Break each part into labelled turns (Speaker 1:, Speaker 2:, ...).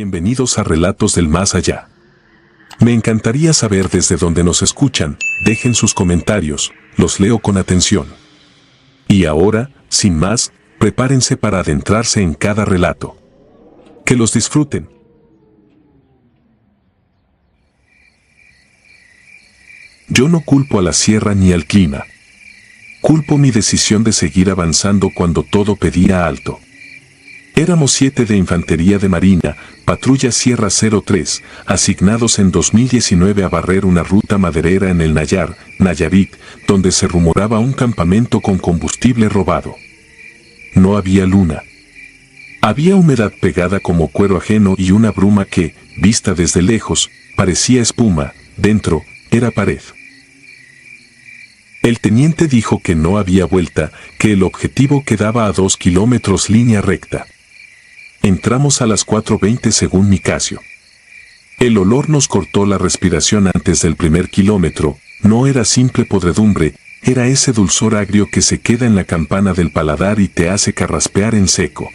Speaker 1: Bienvenidos a Relatos del Más Allá. Me encantaría saber desde dónde nos escuchan, dejen sus comentarios, los leo con atención. Y ahora, sin más, prepárense para adentrarse en cada relato. Que los disfruten. Yo no culpo a la sierra ni al clima. Culpo mi decisión de seguir avanzando cuando todo pedía alto. Éramos 7 de Infantería de Marina, Patrulla Sierra 03, asignados en 2019 a barrer una ruta maderera en el Nayar, Nayarit, donde se rumoraba un campamento con combustible robado. No había luna. Había humedad pegada como cuero ajeno y una bruma que, vista desde lejos, parecía espuma, dentro, era pared. El teniente dijo que no había vuelta, que el objetivo quedaba a 2 kilómetros línea recta. Entramos a las 4:20 según mi Casio. El olor nos cortó la respiración antes del primer kilómetro, no era simple podredumbre, era ese dulzor agrio que se queda en la campana del paladar y te hace carraspear en seco.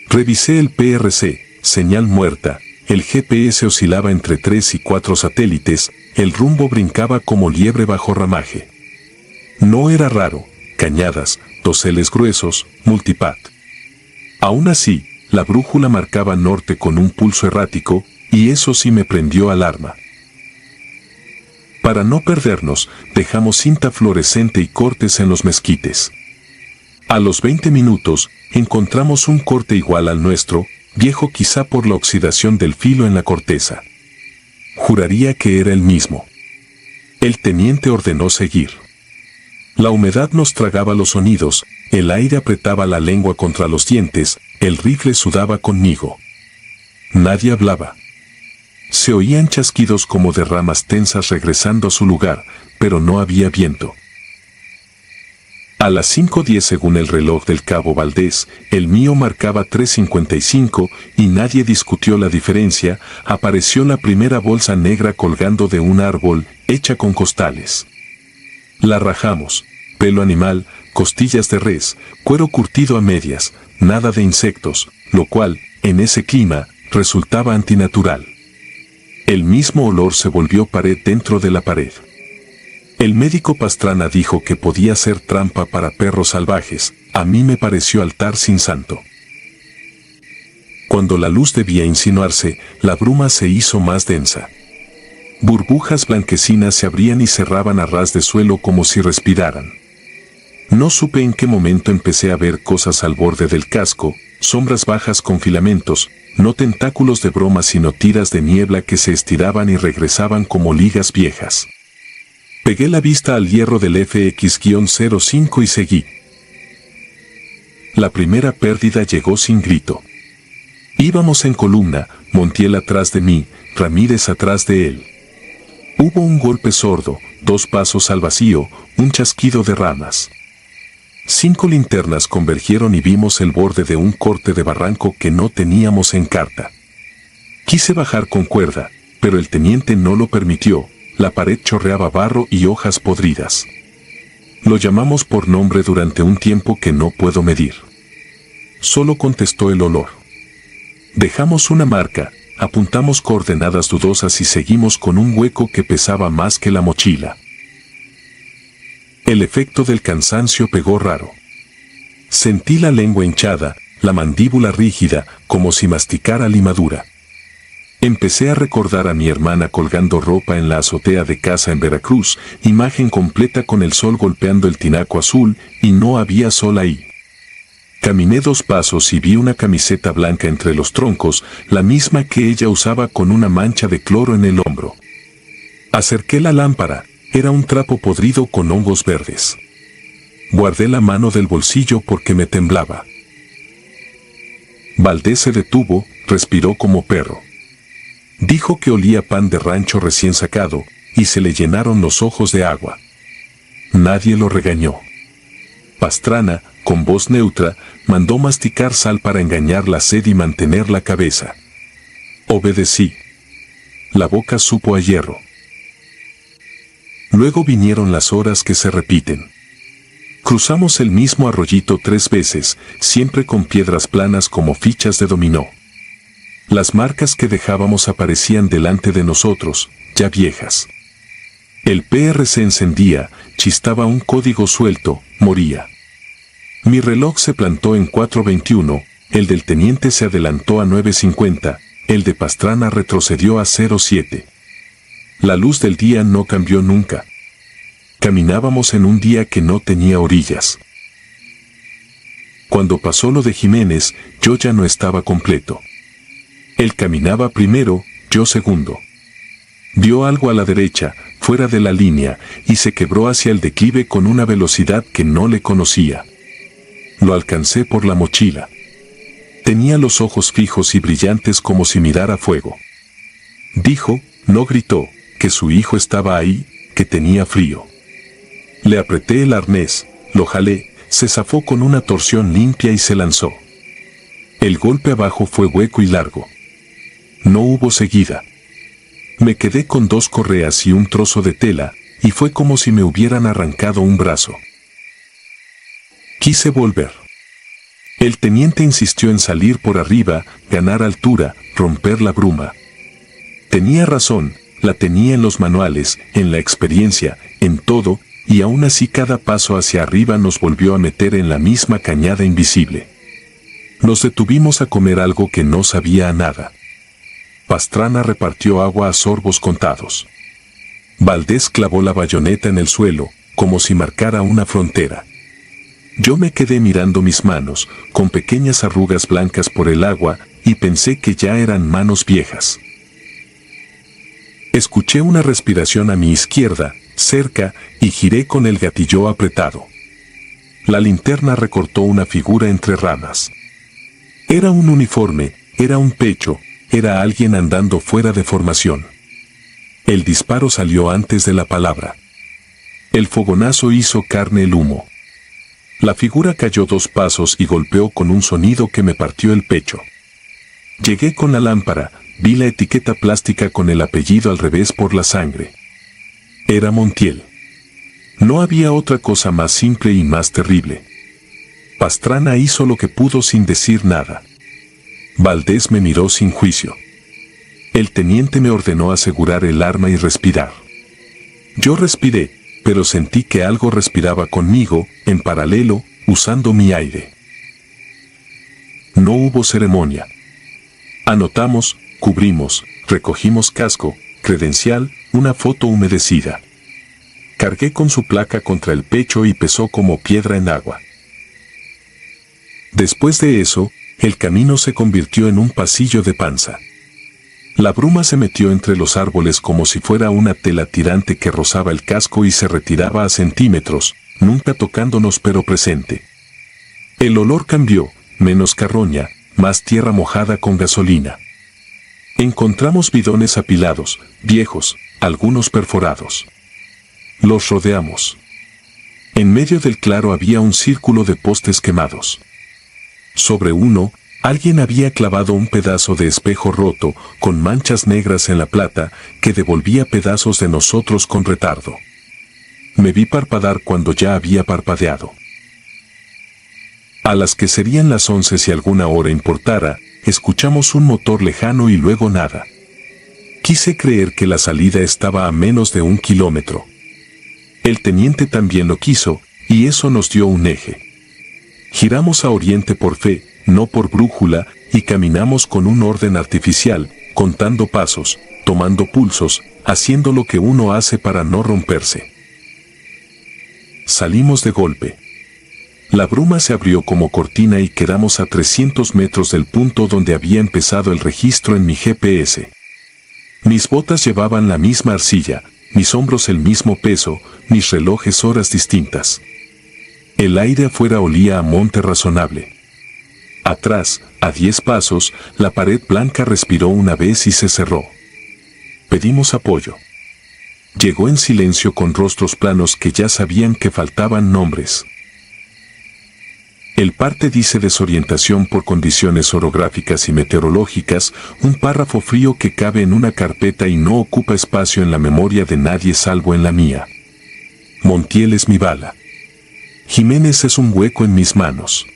Speaker 1: Revisé el PRC, señal muerta, el GPS oscilaba entre 3 y 4 satélites, el rumbo brincaba como liebre bajo ramaje. No era raro, cañadas, doseles gruesos, multipath. Aún así, la brújula marcaba norte con un pulso errático, y eso sí me prendió alarma. Para no perdernos, dejamos cinta fluorescente y cortes en los mezquites. A los 20 minutos, encontramos un corte igual al nuestro, viejo quizá por la oxidación del filo en la corteza. Juraría que era el mismo. El teniente ordenó seguir. La humedad nos tragaba los sonidos, el aire apretaba la lengua contra los dientes, el rifle sudaba conmigo. Nadie hablaba. Se oían chasquidos como de ramas tensas regresando a su lugar, pero no había viento. A las 5:10 según el reloj del cabo Valdés, el mío marcaba 3:55 y nadie discutió la diferencia, apareció la primera bolsa negra colgando de un árbol, hecha con costales. La rajamos, pelo animal, costillas de res, cuero curtido a medias, nada de insectos, lo cual, en ese clima, resultaba antinatural. El mismo olor se volvió pared dentro de la pared. El médico Pastrana dijo que podía ser trampa para perros salvajes, a mí me pareció altar sin santo. Cuando la luz debía insinuarse, la bruma se hizo más densa. Burbujas blanquecinas se abrían y cerraban a ras de suelo como si respiraran. No supe en qué momento empecé a ver cosas al borde del casco, sombras bajas con filamentos, no tentáculos de broma sino tiras de niebla que se estiraban y regresaban como ligas viejas. Pegué la vista al hierro del FX-05 y seguí. La primera pérdida llegó sin grito. Íbamos en columna, Montiel atrás de mí, Ramírez atrás de él. Hubo un golpe sordo, 2 pasos al vacío, un chasquido de ramas. 5 linternas convergieron y vimos el borde de un corte de barranco que no teníamos en carta. Quise bajar con cuerda, pero el teniente no lo permitió, la pared chorreaba barro y hojas podridas. Lo llamamos por nombre durante un tiempo que no puedo medir. Solo contestó el olor. Dejamos una marca, apuntamos coordenadas dudosas y seguimos con un hueco que pesaba más que la mochila. El efecto del cansancio pegó raro. Sentí la lengua hinchada, la mandíbula rígida, como si masticara limadura. Empecé a recordar a mi hermana colgando ropa en la azotea de casa en Veracruz, imagen completa con el sol golpeando el tinaco azul, y no había sol ahí. Caminé 2 pasos y vi una camiseta blanca entre los troncos, la misma que ella usaba con una mancha de cloro en el hombro. Acerqué la lámpara, era un trapo podrido con hongos verdes. Guardé la mano del bolsillo porque me temblaba. Valdés se detuvo, respiró como perro. Dijo que olía pan de rancho recién sacado, y se le llenaron los ojos de agua. Nadie lo regañó. Pastrana, con voz neutra, mandó masticar sal para engañar la sed y mantener la cabeza. Obedecí. La boca supo a hierro. Luego vinieron las horas que se repiten. Cruzamos el mismo arroyito 3 veces, siempre con piedras planas como fichas de dominó. Las marcas que dejábamos aparecían delante de nosotros, ya viejas. El PR se encendía, chistaba un código suelto, moría. Mi reloj se plantó en 4:21, el del teniente se adelantó a 9:50, el de Pastrana retrocedió a 07. La luz del día no cambió nunca. Caminábamos en un día que no tenía orillas. Cuando pasó lo de Jiménez, yo ya no estaba completo. Él caminaba primero, yo segundo. Vio algo a la derecha, fuera de la línea, y se quebró hacia el declive con una velocidad que no le conocía. Lo alcancé por la mochila. Tenía los ojos fijos y brillantes como si mirara fuego. Dijo, no gritó, que su hijo estaba ahí, que tenía frío. Le apreté el arnés, lo jalé, se zafó con una torsión limpia y se lanzó. El golpe abajo fue hueco y largo. No hubo seguida. Me quedé con 2 correas y un trozo de tela, y fue como si me hubieran arrancado un brazo. Quise volver. El teniente insistió en salir por arriba, ganar altura, romper la bruma. Tenía razón, la tenía en los manuales, en la experiencia, en todo, y aún así cada paso hacia arriba nos volvió a meter en la misma cañada invisible. Nos detuvimos a comer algo que no sabía a nada. Pastrana repartió agua a sorbos contados. Valdés clavó la bayoneta en el suelo, como si marcara una frontera. Yo me quedé mirando mis manos, con pequeñas arrugas blancas por el agua, y pensé que ya eran manos viejas. Escuché una respiración a mi izquierda, cerca, y giré con el gatillo apretado. La linterna recortó una figura entre ramas. Era un uniforme, era un pecho, era alguien andando fuera de formación. El disparo salió antes de la palabra. El fogonazo hizo carne el humo. La figura cayó 2 pasos y golpeó con un sonido que me partió el pecho. Llegué con la lámpara, vi la etiqueta plástica con el apellido al revés por la sangre. Era Montiel. No había otra cosa más simple y más terrible. Pastrana hizo lo que pudo sin decir nada. Valdés me miró sin juicio. El teniente me ordenó asegurar el arma y respirar. Yo respiré, pero sentí que algo respiraba conmigo, en paralelo, usando mi aire. No hubo ceremonia. Anotamos, cubrimos, recogimos casco, credencial, una foto humedecida. Cargué con su placa contra el pecho y pesó como piedra en agua. Después de eso, el camino se convirtió en un pasillo de panza. La bruma se metió entre los árboles como si fuera una tela tirante que rozaba el casco y se retiraba a centímetros, nunca tocándonos pero presente. El olor cambió, menos carroña, más tierra mojada con gasolina. Encontramos bidones apilados, viejos, algunos perforados. Los rodeamos. En medio del claro había un círculo de postes quemados. Sobre uno, alguien había clavado un pedazo de espejo roto, con manchas negras en la plata, que devolvía pedazos de nosotros con retardo. Me vi parpadear cuando ya había parpadeado. A las que serían las 11 si alguna hora importara, escuchamos un motor lejano y luego nada. Quise creer que la salida estaba a menos de 1 kilómetro. El teniente también lo quiso, y eso nos dio un eje. Giramos a oriente por fe, no por brújula, y caminamos con un orden artificial, contando pasos, tomando pulsos, haciendo lo que uno hace para no romperse. Salimos de golpe. La bruma se abrió como cortina y quedamos a 300 metros del punto donde había empezado el registro en mi GPS. Mis botas llevaban la misma arcilla, mis hombros el mismo peso, mis relojes horas distintas. El aire afuera olía a monte razonable. Atrás, a 10 pasos, la pared blanca respiró una vez y se cerró. Pedimos apoyo. Llegó en silencio con rostros planos que ya sabían que faltaban nombres. El parte dice desorientación por condiciones orográficas y meteorológicas, un párrafo frío que cabe en una carpeta y no ocupa espacio en la memoria de nadie salvo en la mía. Montiel es mi bala. Jiménez es un hueco en mis manos.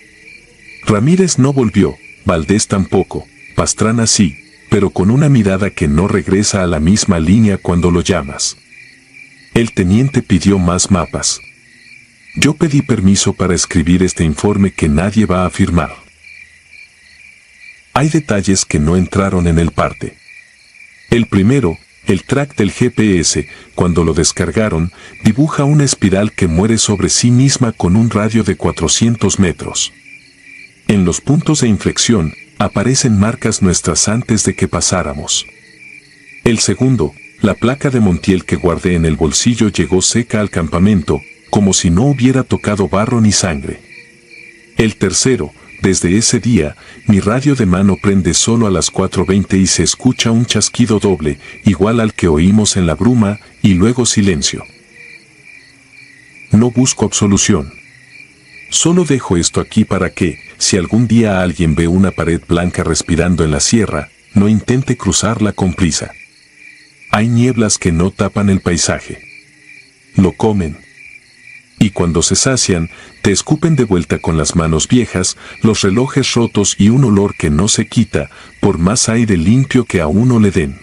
Speaker 1: Ramírez no volvió, Valdés tampoco, Pastrana sí, pero con una mirada que no regresa a la misma línea cuando lo llamas. El teniente pidió más mapas. Yo pedí permiso para escribir este informe que nadie va a firmar. Hay detalles que no entraron en el parte. El primero, el track del GPS, cuando lo descargaron, dibuja una espiral que muere sobre sí misma con un radio de 400 metros. En los puntos de inflexión, aparecen marcas nuestras antes de que pasáramos. El segundo, la placa de Montiel que guardé en el bolsillo llegó seca al campamento, como si no hubiera tocado barro ni sangre. El tercero, desde ese día, mi radio de mano prende solo a las 4:20 y se escucha un chasquido doble, igual al que oímos en la bruma, y luego silencio. No busco absolución. Solo dejo esto aquí para que, si algún día alguien ve una pared blanca respirando en la sierra, no intente cruzarla con prisa. Hay nieblas que no tapan el paisaje. Lo comen. Y cuando se sacian, te escupen de vuelta con las manos viejas, los relojes rotos y un olor que no se quita, por más aire limpio que a uno le den.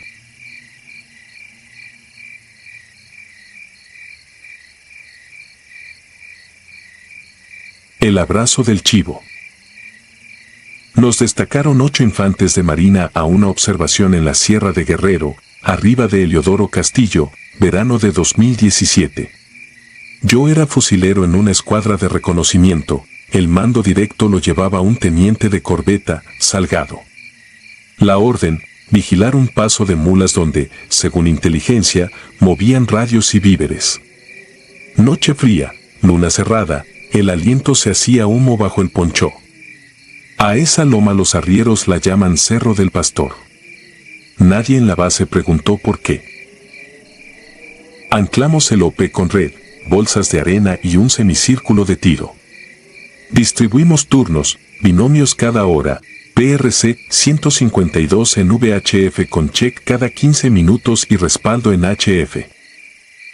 Speaker 1: El abrazo del chivo. Nos destacaron 8 infantes de marina a una observación en la Sierra de Guerrero, arriba de Heliodoro Castillo, verano de 2017. Yo era fusilero en una escuadra de reconocimiento, el mando directo lo llevaba un teniente de corbeta, Salgado. La orden, vigilar un paso de mulas donde, según inteligencia, movían radios y víveres. Noche fría, luna cerrada, el aliento se hacía humo bajo el ponchó. A esa loma los arrieros la llaman Cerro del Pastor. Nadie en la base preguntó por qué. Anclamos el OP con red, bolsas de arena y un semicírculo de tiro. Distribuimos turnos, binomios cada hora, PRC 152 en VHF con check cada 15 minutos y respaldo en HF.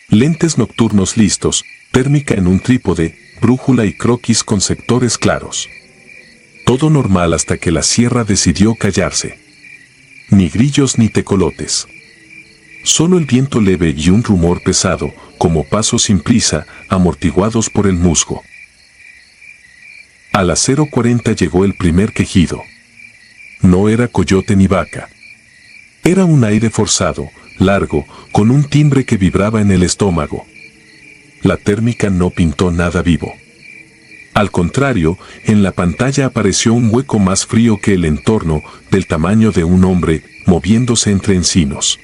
Speaker 1: Lentes nocturnos listos, térmica en un trípode, brújula y croquis con sectores claros. Todo normal hasta que la sierra decidió callarse. Ni grillos ni tecolotes. Solo el viento leve y un rumor pesado, como pasos sin prisa, amortiguados por el musgo. A las 0:40 llegó el primer quejido. No era coyote ni vaca. Era un aire forzado, largo, con un timbre que vibraba en el estómago. La térmica no pintó nada vivo. Al contrario, en la pantalla apareció un hueco más frío que el entorno, del tamaño de un hombre, moviéndose entre encinos.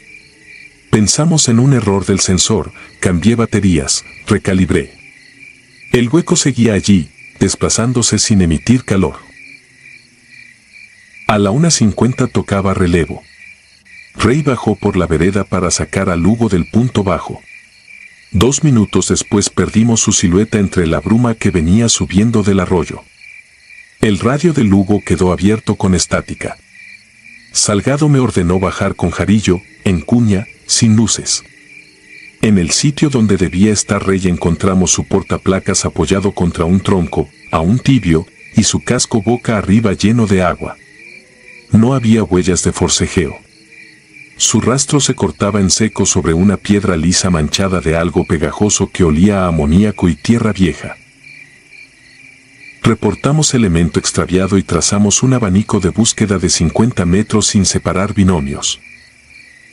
Speaker 1: Pensamos en un error del sensor, cambié baterías, recalibré. El hueco seguía allí, desplazándose sin emitir calor. A la 1:50 tocaba relevo. Rey bajó por la vereda para sacar a Lugo del punto bajo. 2 minutos después perdimos su silueta entre la bruma que venía subiendo del arroyo. El radio de Lugo quedó abierto con estática. Salgado me ordenó bajar con Jarillo, en cuña, sin luces. En el sitio donde debía estar Rey encontramos su portaplacas apoyado contra un tronco, aún tibio, y su casco boca arriba lleno de agua. No había huellas de forcejeo. Su rastro se cortaba en seco sobre una piedra lisa manchada de algo pegajoso que olía a amoníaco y tierra vieja. Reportamos elemento extraviado y trazamos un abanico de búsqueda de 50 metros sin separar binomios.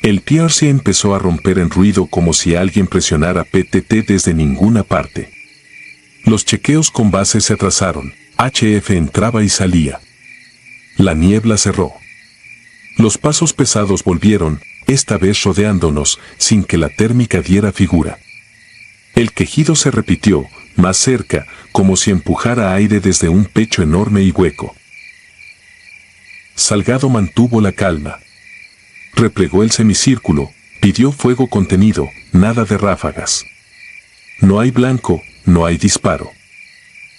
Speaker 1: El PRC empezó a romper en ruido como si alguien presionara PTT desde ninguna parte. Los chequeos con base se atrasaron, HF entraba y salía. La niebla cerró. Los pasos pesados volvieron, esta vez rodeándonos, sin que la térmica diera figura. El quejido se repitió, más cerca, como si empujara aire desde un pecho enorme y hueco. Salgado mantuvo la calma. Replegó el semicírculo, pidió fuego contenido, nada de ráfagas. No hay blanco, no hay disparo.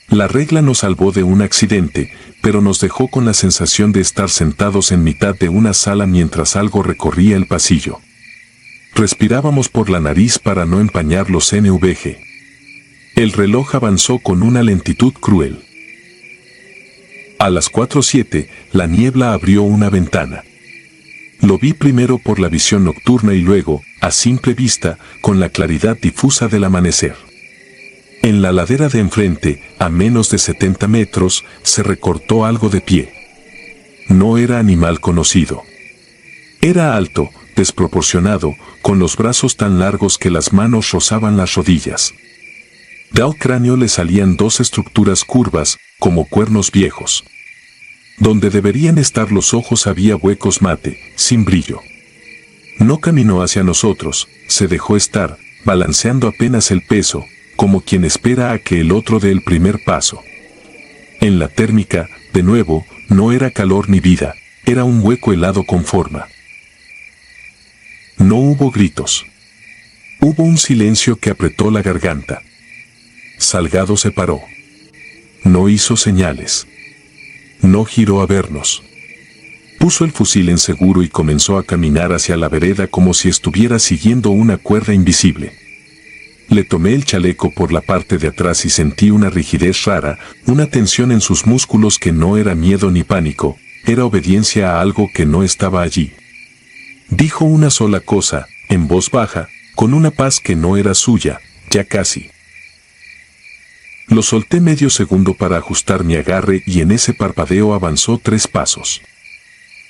Speaker 1: La regla nos salvó de un accidente, pero nos dejó con la sensación de estar sentados en mitad de una sala mientras algo recorría el pasillo. Respirábamos por la nariz para no empañar los NVG. El reloj avanzó con una lentitud cruel. A las 4:07, la niebla abrió una ventana. Lo vi primero por la visión nocturna y luego, a simple vista, con la claridad difusa del amanecer. En la ladera de enfrente, a menos de 70 metros, se recortó algo de pie. No era animal conocido. Era alto, desproporcionado, con los brazos tan largos que las manos rozaban las rodillas. Del cráneo le salían dos estructuras curvas, como cuernos viejos. Donde deberían estar los ojos había huecos mate, sin brillo. No caminó hacia nosotros, se dejó estar, balanceando apenas el peso, como quien espera a que el otro dé el primer paso. En la térmica, de nuevo, no era calor ni vida, era un hueco helado con forma. No hubo gritos. Hubo un silencio que apretó la garganta. Salgado se paró. No hizo señales. No giró a vernos. Puso el fusil en seguro y comenzó a caminar hacia la vereda como si estuviera siguiendo una cuerda invisible. Le tomé el chaleco por la parte de atrás y sentí una rigidez rara, una tensión en sus músculos que no era miedo ni pánico, era obediencia a algo que no estaba allí. Dijo una sola cosa, en voz baja, con una paz que no era suya, ya casi. Lo solté medio segundo para ajustar mi agarre y en ese parpadeo avanzó 3 pasos.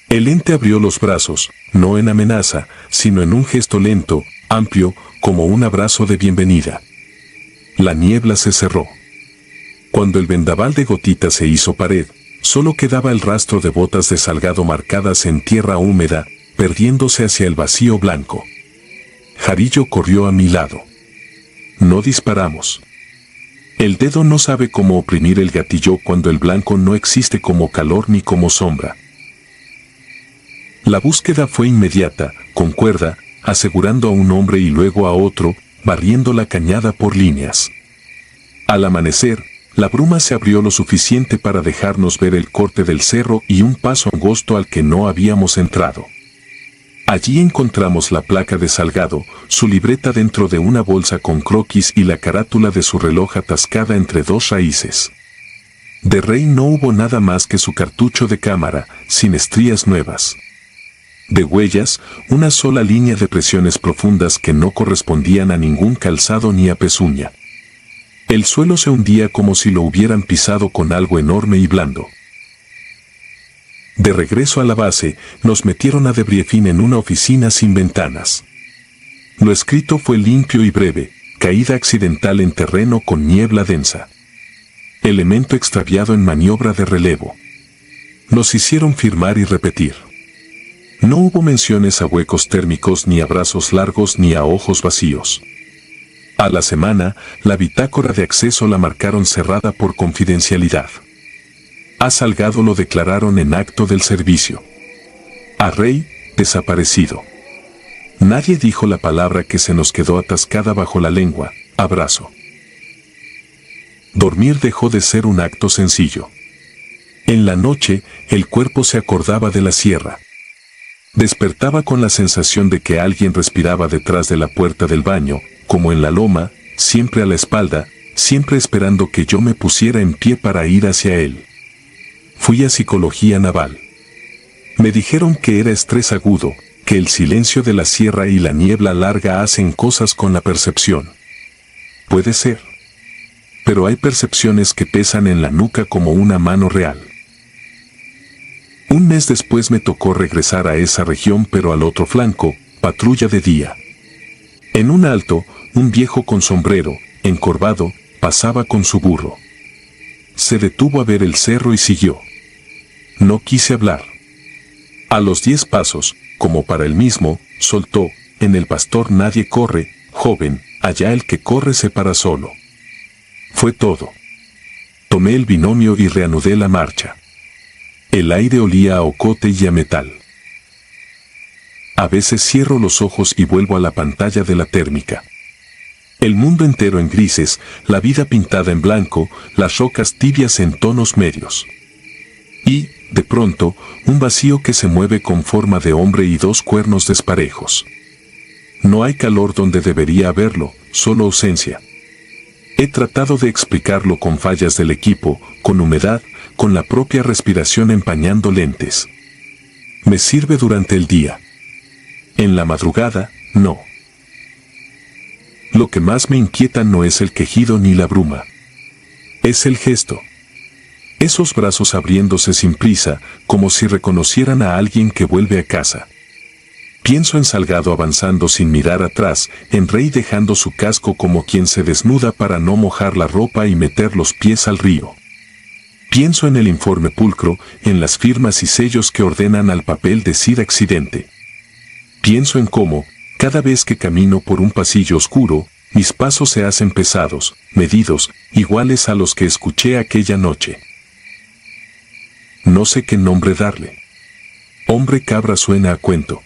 Speaker 1: El ente abrió los brazos, no en amenaza, sino en un gesto lento, amplio, como un abrazo de bienvenida. La niebla se cerró. Cuando el vendaval de gotitas se hizo pared, solo quedaba el rastro de botas de Salgado marcadas en tierra húmeda, perdiéndose hacia el vacío blanco. Jarillo corrió a mi lado. No disparamos. El dedo no sabe cómo oprimir el gatillo cuando el blanco no existe como calor ni como sombra. La búsqueda fue inmediata, con cuerda, asegurando a un hombre y luego a otro, barriendo la cañada por líneas. Al amanecer, la bruma se abrió lo suficiente para dejarnos ver el corte del cerro y un paso angosto al que no habíamos entrado. Allí encontramos la placa de Salgado, su libreta dentro de una bolsa con croquis y la carátula de su reloj atascada entre 2 raíces. De Rey no hubo nada más que su cartucho de cámara, sin estrías nuevas. De huellas, una sola línea de presiones profundas que no correspondían a ningún calzado ni a pezuña. El suelo se hundía como si lo hubieran pisado con algo enorme y blando. De regreso a la base, nos metieron a debriefing en una oficina sin ventanas. Lo escrito fue limpio y breve, caída accidental en terreno con niebla densa. Elemento extraviado en maniobra de relevo. Nos hicieron firmar y repetir. No hubo menciones a huecos térmicos ni a brazos largos ni a ojos vacíos. A la semana, la bitácora de acceso la marcaron cerrada por confidencialidad. A Salgado lo declararon en acto del servicio. A Rey, desaparecido. Nadie dijo la palabra que se nos quedó atascada bajo la lengua, abrazo. Dormir dejó de ser un acto sencillo. En la noche, el cuerpo se acordaba de la sierra. Despertaba con la sensación de que alguien respiraba detrás de la puerta del baño, como en la loma, siempre a la espalda, siempre esperando que yo me pusiera en pie para ir hacia él. Fui a psicología naval. Me dijeron que era estrés agudo, que el silencio de la sierra y la niebla larga hacen cosas con la percepción. Puede ser. Pero hay percepciones que pesan en la nuca como una mano real. Un mes después me tocó regresar a esa región, pero al otro flanco, patrulla de día. En un alto, un viejo con sombrero, encorvado, pasaba con su burro. Se detuvo a ver el cerro y siguió. No quise hablar. A los 10 pasos, como para él mismo, soltó, en el pastor nadie corre, joven, allá el que corre se para solo. Fue todo. Tomé el binomio y reanudé la marcha. El aire olía a ocote y a metal. A veces cierro los ojos y vuelvo a la pantalla de la térmica. El mundo entero en grises, la vida pintada en blanco, las rocas tibias en tonos medios. Y, de pronto, un vacío que se mueve con forma de hombre y 2 cuernos desparejos. No hay calor donde debería haberlo, solo ausencia. He tratado de explicarlo con fallas del equipo, con humedad, con la propia respiración empañando lentes. Me sirve durante el día. En la madrugada, no. Lo que más me inquieta no es el quejido ni la bruma. Es el gesto. Esos brazos abriéndose sin prisa, como si reconocieran a alguien que vuelve a casa. Pienso en Salgado avanzando sin mirar atrás, en Rey dejando su casco como quien se desnuda para no mojar la ropa y meter los pies al río. Pienso en el informe pulcro, en las firmas y sellos que ordenan al papel decir accidente. Pienso en cómo, cada vez que camino por un pasillo oscuro, mis pasos se hacen pesados, medidos, iguales a los que escuché aquella noche. No sé qué nombre darle. Hombre cabra suena a cuento.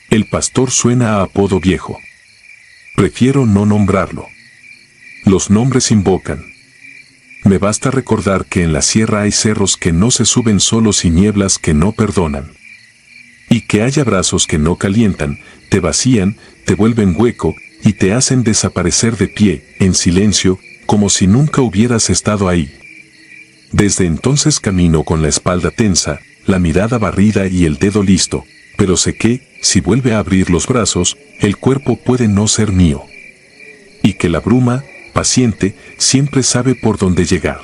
Speaker 1: El pastor suena a apodo viejo. Prefiero no nombrarlo. Los nombres invocan. Me basta recordar que en la sierra hay cerros que no se suben solos y nieblas que no perdonan. Y que hay abrazos que no calientan, te vacían, te vuelven hueco y te hacen desaparecer de pie, en silencio, como si nunca hubieras estado ahí. Desde entonces camino con la espalda tensa, la mirada barrida y el dedo listo, pero sé que, si vuelve a abrir los brazos, el cuerpo puede no ser mío. Y que la bruma, paciente, siempre sabe por dónde llegar.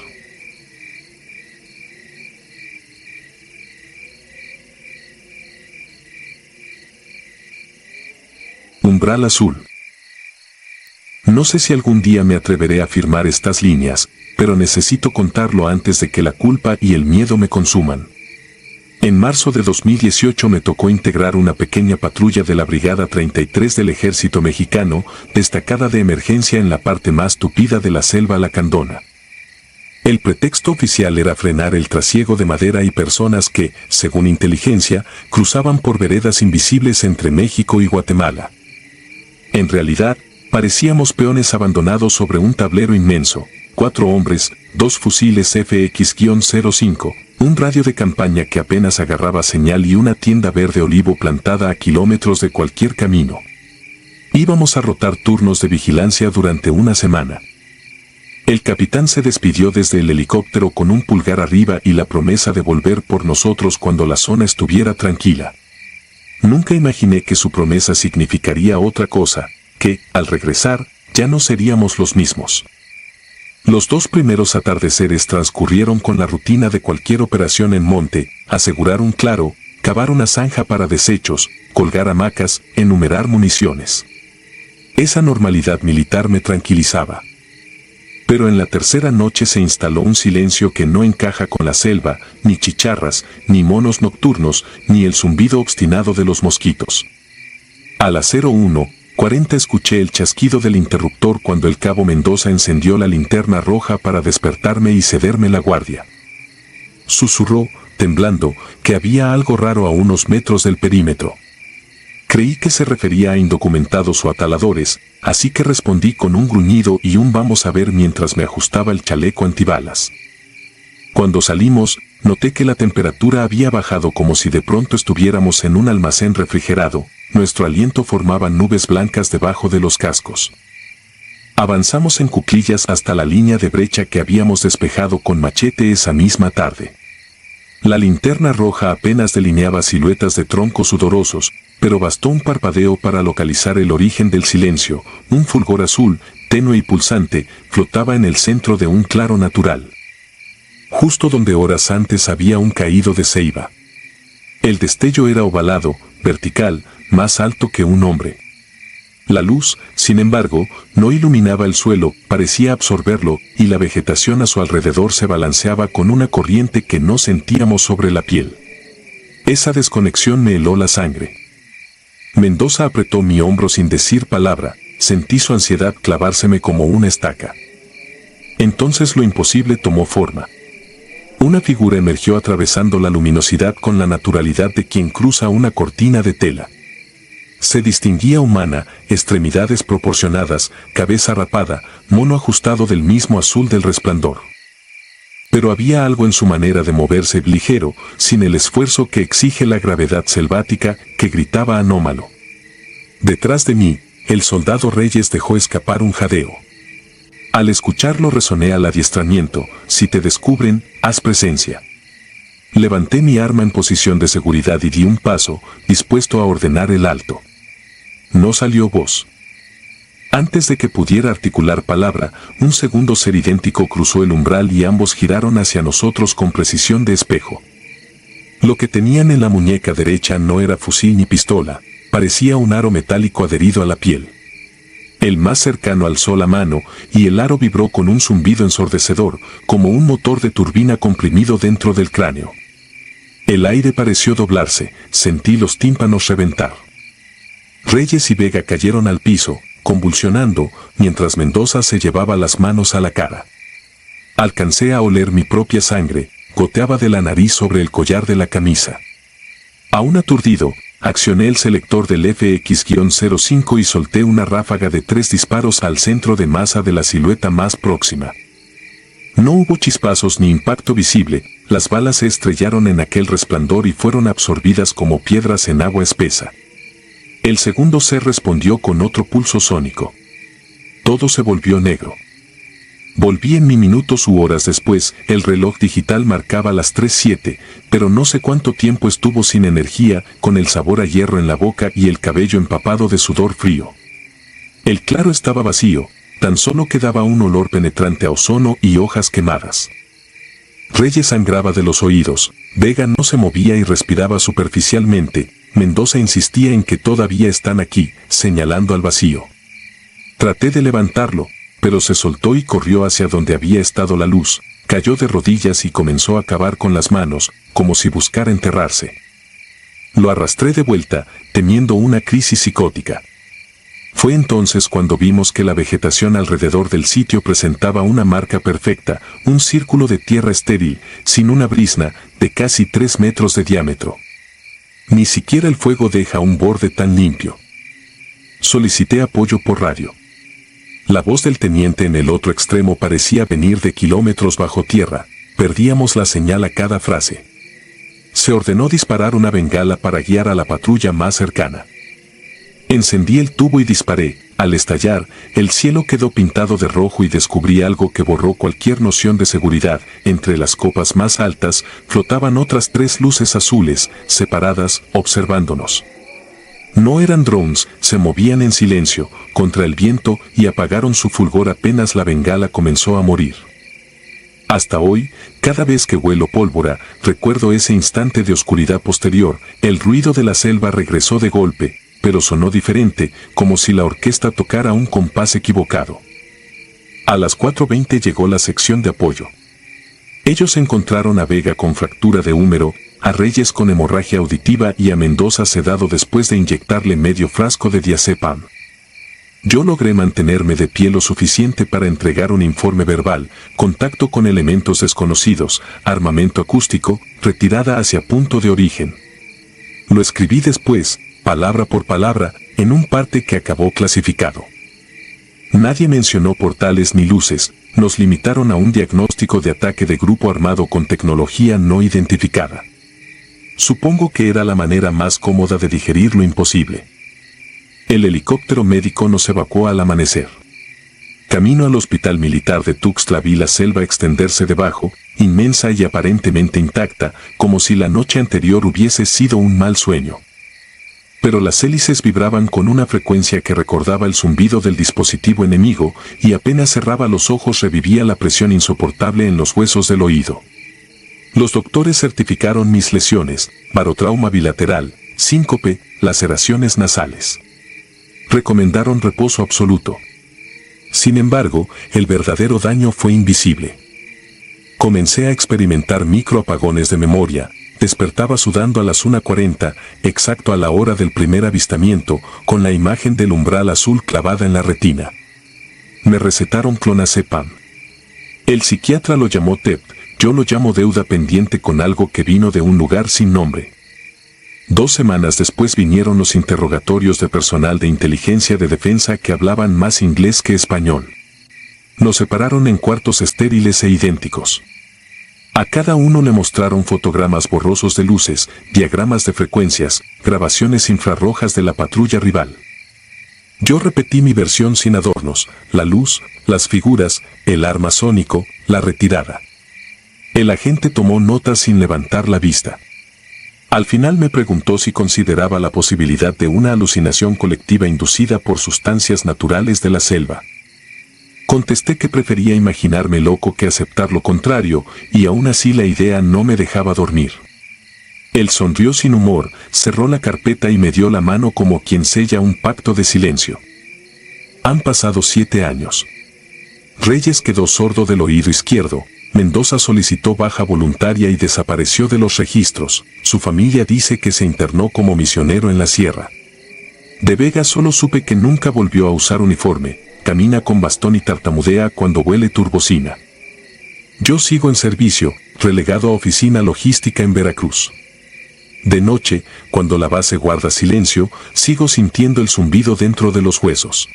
Speaker 1: Umbral azul. No sé si algún día me atreveré a firmar estas líneas, pero necesito contarlo antes de que la culpa y el miedo me consuman. En marzo de 2018 me tocó integrar una pequeña patrulla de la Brigada 33 del Ejército Mexicano, destacada de emergencia en la parte más tupida de la selva lacandona. El pretexto oficial era frenar el trasiego de madera y personas que, según inteligencia, cruzaban por veredas invisibles entre México y Guatemala. En realidad, parecíamos peones abandonados sobre un tablero inmenso, 4 hombres, 2 fusiles FX-05, un radio de campaña que apenas agarraba señal y una tienda verde olivo plantada a kilómetros de cualquier camino. Íbamos a rotar turnos de vigilancia durante una semana. El capitán se despidió desde el helicóptero con un pulgar arriba y la promesa de volver por nosotros cuando la zona estuviera tranquila. Nunca imaginé que su promesa significaría otra cosa, que, al regresar, ya no seríamos los mismos. Los 2 primeros atardeceres transcurrieron con la rutina de cualquier operación en monte, asegurar un claro, cavar una zanja para desechos, colgar hamacas, enumerar municiones. Esa normalidad militar me tranquilizaba. Pero en la tercera noche se instaló un silencio que no encaja con la selva, ni chicharras, ni monos nocturnos, ni el zumbido obstinado de los mosquitos. A las 01:40 escuché el chasquido del interruptor cuando el cabo Mendoza encendió la linterna roja para despertarme y cederme la guardia. Susurró, temblando, que había algo raro a unos metros del perímetro. Creí que se refería a indocumentados o a taladores, así que respondí con un gruñido y un vamos a ver mientras me ajustaba el chaleco antibalas. Cuando salimos, noté que la temperatura había bajado como si de pronto estuviéramos en un almacén refrigerado, nuestro aliento formaba nubes blancas debajo de los cascos. Avanzamos en cuclillas hasta la línea de brecha que habíamos despejado con machete esa misma tarde. La linterna roja apenas delineaba siluetas de troncos sudorosos, pero bastó un parpadeo para localizar el origen del silencio. Un fulgor azul, tenue y pulsante, flotaba en el centro de un claro natural. Justo donde horas antes había un caído de ceiba. El destello era ovalado, vertical, más alto que un hombre. La luz, sin embargo, no iluminaba el suelo, parecía absorberlo, y la vegetación a su alrededor se balanceaba con una corriente que no sentíamos sobre la piel. Esa desconexión me heló la sangre. Mendoza apretó mi hombro sin decir palabra, sentí su ansiedad clavárseme como una estaca. Entonces lo imposible tomó forma. Una figura emergió atravesando la luminosidad con la naturalidad de quien cruza una cortina de tela. Se distinguía humana, extremidades proporcionadas, cabeza rapada, mono ajustado del mismo azul del resplandor. Pero había algo en su manera de moverse ligero, sin el esfuerzo que exige la gravedad selvática, que gritaba anómalo. Detrás de mí, el soldado Reyes dejó escapar un jadeo. Al escucharlo resoné al adiestramiento: si te descubren, haz presencia. Levanté mi arma en posición de seguridad y di un paso, dispuesto a ordenar el alto. No salió voz. Antes de que pudiera articular palabra, un segundo ser idéntico cruzó el umbral y ambos giraron hacia nosotros con precisión de espejo. Lo que tenían en la muñeca derecha no era fusil ni pistola, parecía un aro metálico adherido a la piel. El más cercano alzó la mano, y el aro vibró con un zumbido ensordecedor, como un motor de turbina comprimido dentro del cráneo. El aire pareció doblarse, sentí los tímpanos reventar. Reyes y Vega cayeron al piso, convulsionando, mientras Mendoza se llevaba las manos a la cara. Alcancé a oler mi propia sangre, goteaba de la nariz sobre el collar de la camisa. Aún aturdido, accioné el selector del FX-05 y solté una ráfaga de 3 disparos al centro de masa de la silueta más próxima. No hubo chispazos ni impacto visible, las balas se estrellaron en aquel resplandor y fueron absorbidas como piedras en agua espesa. El segundo ser respondió con otro pulso sónico. Todo se volvió negro. Volví en mi minutos u horas después, el reloj digital marcaba las 3:07, pero no sé cuánto tiempo estuvo sin energía, con el sabor a hierro en la boca y el cabello empapado de sudor frío. El claro estaba vacío, tan solo quedaba un olor penetrante a ozono y hojas quemadas. Reyes sangraba de los oídos, Vega no se movía y respiraba superficialmente. Mendoza insistía en que todavía están aquí, señalando al vacío. Traté de levantarlo, pero se soltó y corrió hacia donde había estado la luz, cayó de rodillas y comenzó a cavar con las manos, como si buscara enterrarse. Lo arrastré de vuelta, temiendo una crisis psicótica. Fue entonces cuando vimos que la vegetación alrededor del sitio presentaba una marca perfecta, un círculo de tierra estéril, sin una brizna, de casi 3 metros de diámetro. Ni siquiera el fuego deja un borde tan limpio. Solicité apoyo por radio. La voz del teniente en el otro extremo parecía venir de kilómetros bajo tierra, perdíamos la señal a cada frase. Se ordenó disparar una bengala para guiar a la patrulla más cercana. Encendí el tubo y disparé. Al estallar, el cielo quedó pintado de rojo y descubrí algo que borró cualquier noción de seguridad. Entre las copas más altas, flotaban otras 3 luces azules, separadas, observándonos. No eran drones, se movían en silencio, contra el viento, y apagaron su fulgor apenas la bengala comenzó a morir. Hasta hoy, cada vez que huelo pólvora, recuerdo ese instante de oscuridad posterior. El ruido de la selva regresó de golpe, pero sonó diferente, como si la orquesta tocara un compás equivocado. A las 4:20 llegó la sección de apoyo. Ellos encontraron a Vega con fractura de húmero, a Reyes con hemorragia auditiva y a Mendoza sedado después de inyectarle medio frasco de diazepam. Yo logré mantenerme de pie lo suficiente para entregar un informe verbal: contacto con elementos desconocidos, armamento acústico, retirada hacia punto de origen. Lo escribí después, palabra por palabra, en un parte que acabó clasificado. Nadie mencionó portales ni luces, nos limitaron a un diagnóstico de ataque de grupo armado con tecnología no identificada. Supongo que era la manera más cómoda de digerir lo imposible. El helicóptero médico nos evacuó al amanecer. Camino al hospital militar de Tuxtla vi la selva extenderse debajo, inmensa y aparentemente intacta, como si la noche anterior hubiese sido un mal sueño. Pero las hélices vibraban con una frecuencia que recordaba el zumbido del dispositivo enemigo, y apenas cerraba los ojos revivía la presión insoportable en los huesos del oído. Los doctores certificaron mis lesiones: barotrauma bilateral, síncope, laceraciones nasales. Recomendaron reposo absoluto. Sin embargo, el verdadero daño fue invisible. Comencé a experimentar microapagones de memoria. Despertaba sudando a las 1:40, exacto a la hora del primer avistamiento, con la imagen del umbral azul clavada en la retina. Me recetaron clonazepam. El psiquiatra lo llamó TEP, yo lo llamo deuda pendiente con algo que vino de un lugar sin nombre. 2 semanas después vinieron los interrogatorios de personal de inteligencia de defensa que hablaban más inglés que español. Nos separaron en cuartos estériles e idénticos. A cada uno le mostraron fotogramas borrosos de luces, diagramas de frecuencias, grabaciones infrarrojas de la patrulla rival. Yo repetí mi versión sin adornos: la luz, las figuras, el arma sónico, la retirada. El agente tomó nota sin levantar la vista. Al final me preguntó si consideraba la posibilidad de una alucinación colectiva inducida por sustancias naturales de la selva. Contesté que prefería imaginarme loco que aceptar lo contrario, y aún así la idea no me dejaba dormir. Él sonrió sin humor, cerró la carpeta y me dio la mano como quien sella un pacto de silencio. Han pasado 7 años. Reyes quedó sordo del oído izquierdo. Mendoza solicitó baja voluntaria y desapareció de los registros. Su familia dice que se internó como misionero en la sierra. De Vega solo supe que nunca volvió a usar uniforme, camina con bastón y tartamudea cuando huele turbocina. Yo sigo en servicio, relegado a oficina logística en Veracruz. De noche, cuando la base guarda silencio, sigo sintiendo el zumbido dentro de los huesos.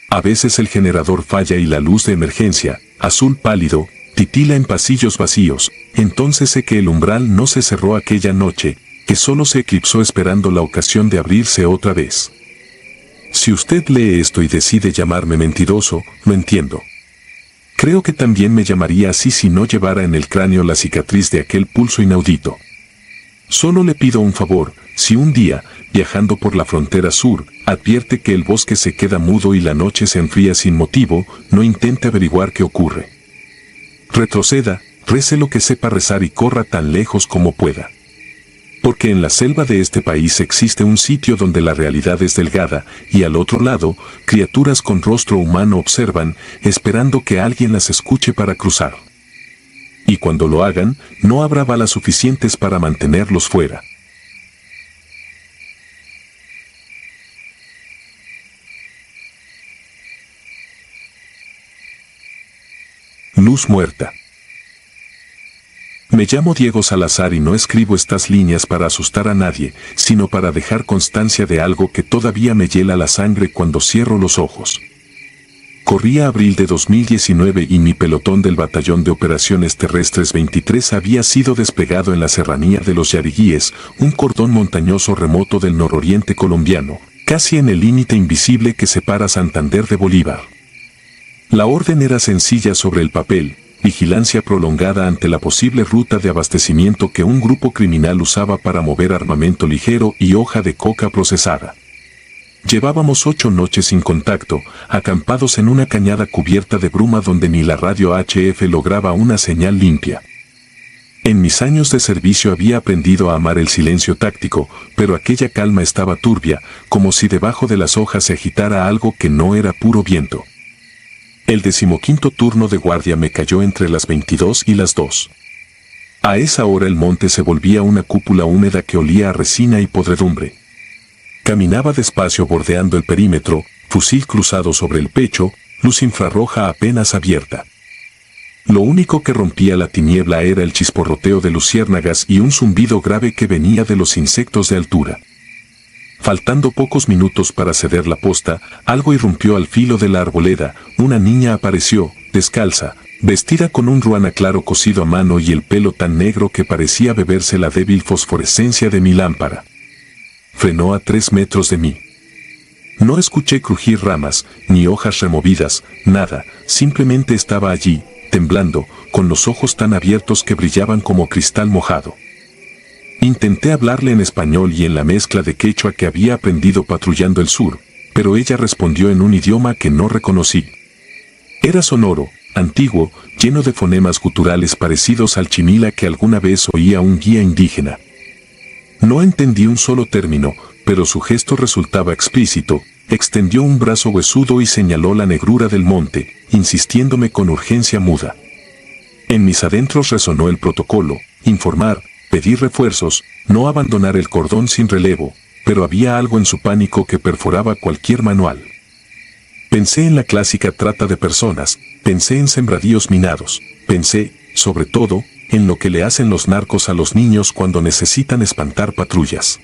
Speaker 1: A veces el generador falla y la luz de emergencia, azul pálido, titila en pasillos vacíos. Entonces sé que el umbral no se cerró aquella noche, que solo se eclipsó esperando la ocasión de abrirse otra vez. Si usted lee esto y decide llamarme mentiroso, lo entiendo. Creo que también me llamaría así si no llevara en el cráneo la cicatriz de aquel pulso inaudito. Solo le pido un favor: si un día, viajando por la frontera sur, advierte que el bosque se queda mudo y la noche se enfría sin motivo, no intente averiguar qué ocurre. Retroceda, rece lo que sepa rezar y corra tan lejos como pueda. Porque en la selva de este país existe un sitio donde la realidad es delgada, y al otro lado, criaturas con rostro humano observan, esperando que alguien las escuche para cruzar. Y cuando lo hagan, no habrá balas suficientes para mantenerlos fuera. Luz muerta. Me llamo Diego Salazar y no escribo estas líneas para asustar a nadie, sino para dejar constancia de algo que todavía me hiela la sangre cuando cierro los ojos. Corría abril de 2019 y mi pelotón del Batallón de Operaciones Terrestres 23 había sido desplegado en la serranía de los Yariguíes, un cordón montañoso remoto del nororiente colombiano, casi en el límite invisible que separa Santander de Bolívar. La orden era sencilla sobre el papel: vigilancia prolongada ante la posible ruta de abastecimiento que un grupo criminal usaba para mover armamento ligero y hoja de coca procesada. Llevábamos 8 noches sin contacto, acampados en una cañada cubierta de bruma donde ni la radio HF lograba una señal limpia. En mis años de servicio había aprendido a amar el silencio táctico, pero aquella calma estaba turbia, como si debajo de las hojas se agitara algo que no era puro viento. El 15º turno de guardia me cayó entre las 22 y las 2. A esa hora el monte se volvía una cúpula húmeda que olía a resina y podredumbre. Caminaba despacio bordeando el perímetro, fusil cruzado sobre el pecho, luz infrarroja apenas abierta. Lo único que rompía la tiniebla era el chisporroteo de luciérnagas y un zumbido grave que venía de los insectos de altura. Faltando pocos minutos para ceder la posta, algo irrumpió al filo de la arboleda. Una niña apareció, descalza, vestida con un ruana claro cosido a mano y el pelo tan negro que parecía beberse la débil fosforescencia de mi lámpara. Frenó a 3 metros de mí. No escuché crujir ramas, ni hojas removidas, nada, simplemente estaba allí, temblando, con los ojos tan abiertos que brillaban como cristal mojado. Intenté hablarle en español y en la mezcla de quechua que había aprendido patrullando el sur, pero ella respondió en un idioma que no reconocí. Era sonoro, antiguo, lleno de fonemas guturales parecidos al chimila que alguna vez oía un guía indígena. No entendí un solo término, pero su gesto resultaba explícito. Extendió un brazo huesudo y señaló la negrura del monte, insistiéndome con urgencia muda. En mis adentros resonó el protocolo: informar, pedir refuerzos, no abandonar el cordón sin relevo, pero había algo en su pánico que perforaba cualquier manual. Pensé en la clásica trata de personas, pensé en sembradíos minados, pensé, sobre todo, en lo que le hacen los narcos a los niños cuando necesitan espantar patrullas.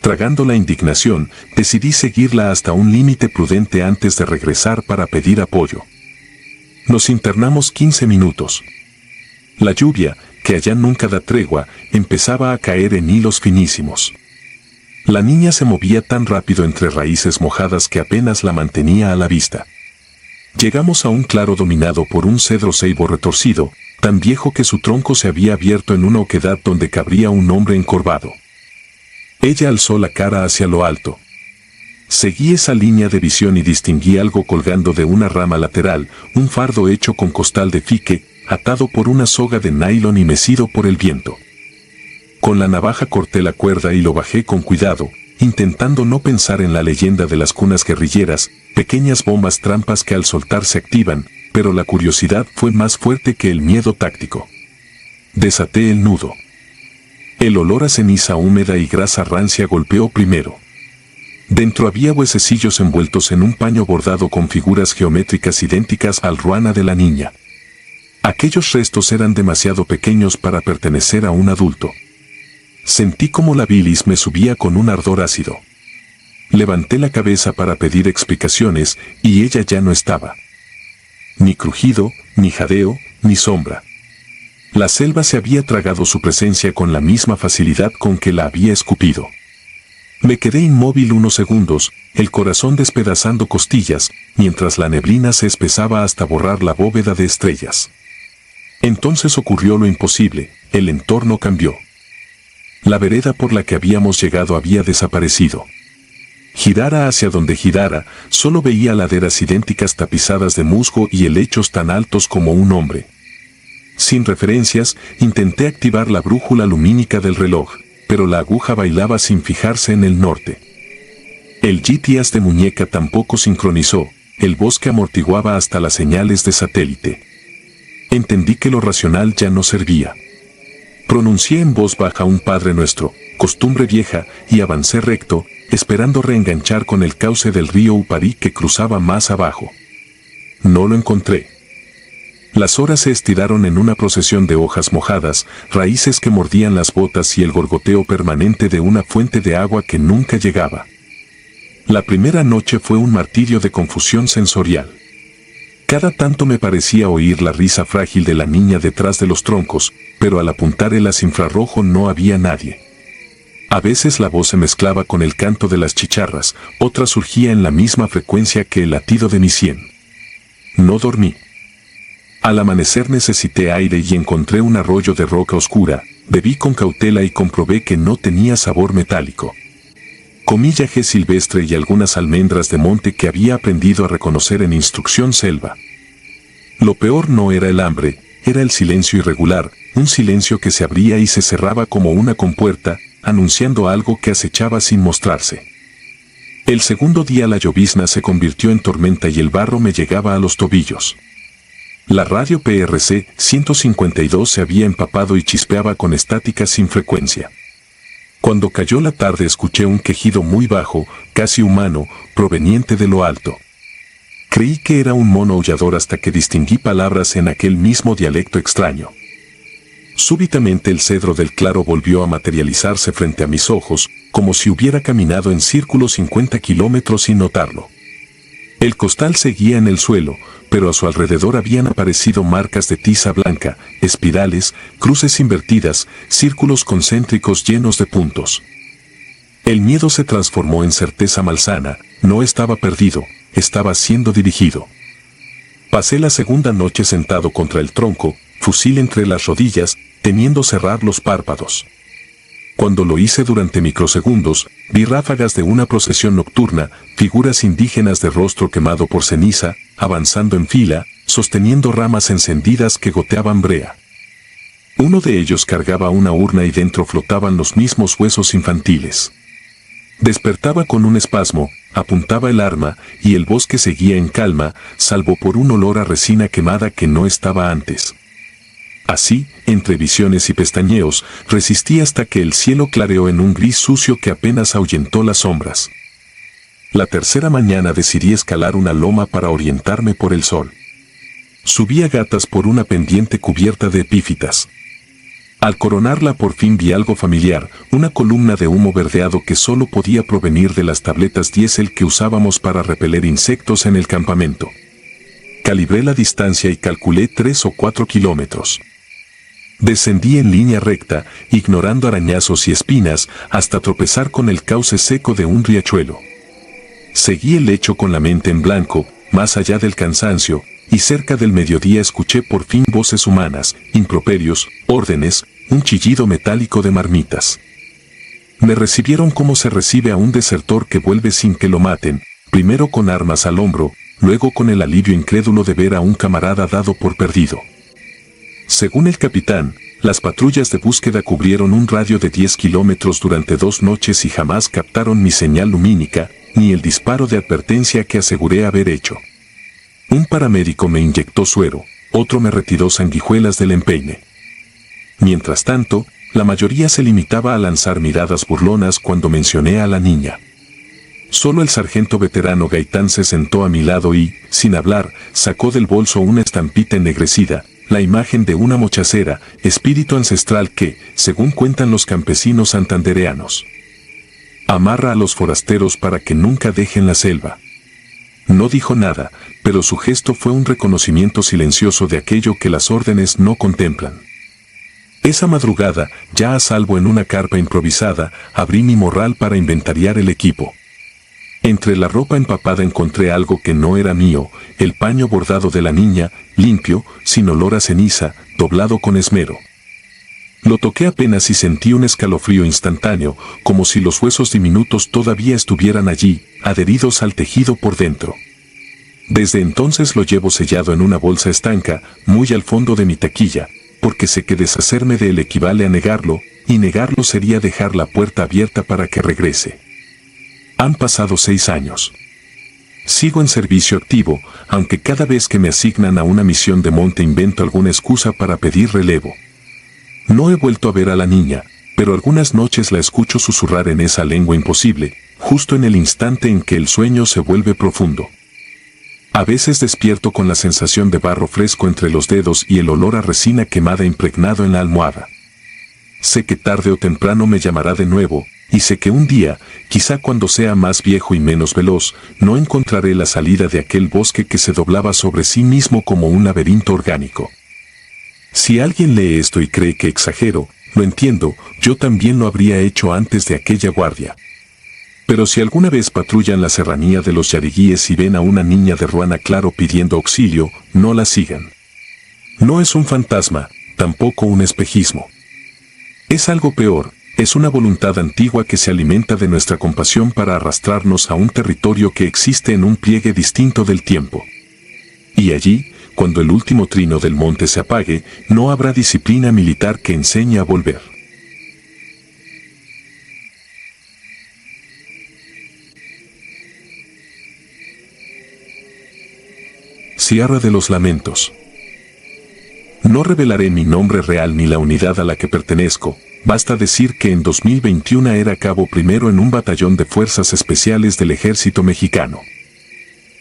Speaker 1: Tragando la indignación, decidí seguirla hasta un límite prudente antes de regresar para pedir apoyo. Nos internamos 15 minutos. La lluvia, que allá nunca da tregua, empezaba a caer en hilos finísimos. La niña se movía tan rápido entre raíces mojadas que apenas la mantenía a la vista. Llegamos a un claro dominado por un cedro ceibo retorcido, tan viejo que su tronco se había abierto en una oquedad donde cabría un hombre encorvado. Ella alzó la cara hacia lo alto. Seguí esa línea de visión y distinguí algo colgando de una rama lateral, un fardo hecho con costal de fique, atado por una soga de nylon y mecido por el viento. Con la navaja corté la cuerda y lo bajé con cuidado, intentando no pensar en la leyenda de las cunas guerrilleras, pequeñas bombas trampas que al soltar se activan, pero la curiosidad fue más fuerte que el miedo táctico. Desaté el nudo. El olor a ceniza húmeda y grasa rancia golpeó primero. Dentro había huesecillos envueltos en un paño bordado con figuras geométricas idénticas al ruana de la niña. Aquellos restos eran demasiado pequeños para pertenecer a un adulto. Sentí como la bilis me subía con un ardor ácido. Levanté la cabeza para pedir explicaciones y ella ya no estaba. Ni crujido, ni jadeo, ni sombra. La selva se había tragado su presencia con la misma facilidad con que la había escupido. Me quedé inmóvil unos segundos, el corazón despedazando costillas, mientras la neblina se espesaba hasta borrar la bóveda de estrellas. Entonces ocurrió lo imposible, el entorno cambió. La vereda por la que habíamos llegado había desaparecido. Girara hacia donde girara, solo veía laderas idénticas tapizadas de musgo y helechos tan altos como un hombre. Sin referencias, intenté activar la brújula lumínica del reloj, pero la aguja bailaba sin fijarse en el norte. El GPS de muñeca tampoco sincronizó, el bosque amortiguaba hasta las señales de satélite. Entendí que lo racional ya no servía. Pronuncié en voz baja un Padre Nuestro, costumbre vieja, y avancé recto, esperando reenganchar con el cauce del río Uparí que cruzaba más abajo. No lo encontré. Las horas se estiraron en una procesión de hojas mojadas, raíces que mordían las botas y el gorgoteo permanente de una fuente de agua que nunca llegaba. La primera noche fue un martirio de confusión sensorial. Cada tanto me parecía oír la risa frágil de la niña detrás de los troncos, pero al apuntar el haz infrarrojo no había nadie. A veces la voz se mezclaba con el canto de las chicharras, otra surgía en la misma frecuencia que el latido de mi sien. No dormí. Al amanecer necesité aire y encontré un arroyo de roca oscura, bebí con cautela y comprobé que no tenía sabor metálico. Comí yagé silvestre y algunas almendras de monte que había aprendido a reconocer en instrucción selva. Lo peor no era el hambre, era el silencio irregular, un silencio que se abría y se cerraba como una compuerta, anunciando algo que acechaba sin mostrarse. El segundo día la llovizna se convirtió en tormenta y el barro me llegaba a los tobillos. La radio PRC 152 se había empapado y chispeaba con estática sin frecuencia. Cuando cayó la tarde escuché un quejido muy bajo, casi humano, proveniente de lo alto. Creí que era un mono aullador hasta que distinguí palabras en aquel mismo dialecto extraño. Súbitamente el cedro del claro volvió a materializarse frente a mis ojos, como si hubiera caminado en círculo 50 kilómetros sin notarlo. El costal seguía en el suelo, pero a su alrededor habían aparecido marcas de tiza blanca, espirales, cruces invertidas, círculos concéntricos llenos de puntos. El miedo se transformó en certeza malsana, no estaba perdido, estaba siendo dirigido. Pasé la segunda noche sentado contra el tronco, fusil entre las rodillas, temiendo cerrar los párpados. Cuando lo hice durante microsegundos, vi ráfagas de una procesión nocturna, figuras indígenas de rostro quemado por ceniza, avanzando en fila, sosteniendo ramas encendidas que goteaban brea. Uno de ellos cargaba una urna y dentro flotaban los mismos huesos infantiles. Despertaba con un espasmo, apuntaba el arma, y el bosque seguía en calma, salvo por un olor a resina quemada que no estaba antes. Así, entre visiones y pestañeos, resistí hasta que el cielo clareó en un gris sucio que apenas ahuyentó las sombras. La tercera mañana decidí escalar una loma para orientarme por el sol. Subí a gatas por una pendiente cubierta de epífitas. Al coronarla por fin vi algo familiar, una columna de humo verdeado que solo podía provenir de las tabletas diésel que usábamos para repeler insectos en el campamento. Calibré la distancia y calculé 3 o 4 kilómetros. Descendí en línea recta, ignorando arañazos y espinas, hasta tropezar con el cauce seco de un riachuelo. Seguí el lecho con la mente en blanco, más allá del cansancio, y cerca del mediodía escuché por fin voces humanas, improperios, órdenes, un chillido metálico de marmitas. Me recibieron como se recibe a un desertor que vuelve sin que lo maten, primero con armas al hombro, luego con el alivio incrédulo de ver a un camarada dado por perdido. Según el capitán, las patrullas de búsqueda cubrieron un radio de 10 kilómetros durante 2 noches y jamás captaron mi señal lumínica, ni el disparo de advertencia que aseguré haber hecho. Un paramédico me inyectó suero, otro me retiró sanguijuelas del empeine. Mientras tanto, la mayoría se limitaba a lanzar miradas burlonas cuando mencioné a la niña. Solo el sargento veterano Gaitán se sentó a mi lado y, sin hablar, sacó del bolso una estampita ennegrecida, la imagen de una mochacera, espíritu ancestral que, según cuentan los campesinos santandereanos, amarra a los forasteros para que nunca dejen la selva. No dijo nada, pero su gesto fue un reconocimiento silencioso de aquello que las órdenes no contemplan. Esa madrugada, ya a salvo en una carpa improvisada, abrí mi morral para inventariar el equipo. Entre la ropa empapada encontré algo que no era mío, el paño bordado de la niña, limpio, sin olor a ceniza, doblado con esmero. Lo toqué apenas y sentí un escalofrío instantáneo, como si los huesos diminutos todavía estuvieran allí, adheridos al tejido por dentro. Desde entonces lo llevo sellado en una bolsa estanca, muy al fondo de mi taquilla, porque sé que deshacerme de él equivale a negarlo, y negarlo sería dejar la puerta abierta para que regrese. Han pasado 6 años. Sigo en servicio activo, aunque cada vez que me asignan a una misión de monte invento alguna excusa para pedir relevo. No he vuelto a ver a la niña, pero algunas noches la escucho susurrar en esa lengua imposible, justo en el instante en que el sueño se vuelve profundo. A veces despierto con la sensación de barro fresco entre los dedos y el olor a resina quemada impregnado en la almohada. Sé que tarde o temprano me llamará de nuevo, y sé que un día, quizá cuando sea más viejo y menos veloz, no encontraré la salida de aquel bosque que se doblaba sobre sí mismo como un laberinto orgánico. Si alguien lee esto y cree que exagero, lo entiendo, yo también lo habría hecho antes de aquella guardia. Pero si alguna vez patrullan la serranía de los Yariguíes y ven a una niña de ruana claro pidiendo auxilio, no la sigan. No es un fantasma, tampoco un espejismo. Es algo peor, es una voluntad antigua que se alimenta de nuestra compasión para arrastrarnos a un territorio que existe en un pliegue distinto del tiempo. Y allí, cuando el último trino del monte se apague, no habrá disciplina militar que enseñe a volver. Sierra de los Lamentos. No revelaré mi nombre real ni la unidad a la que pertenezco, basta decir que en 2021 era cabo primero en un batallón de fuerzas especiales del ejército mexicano.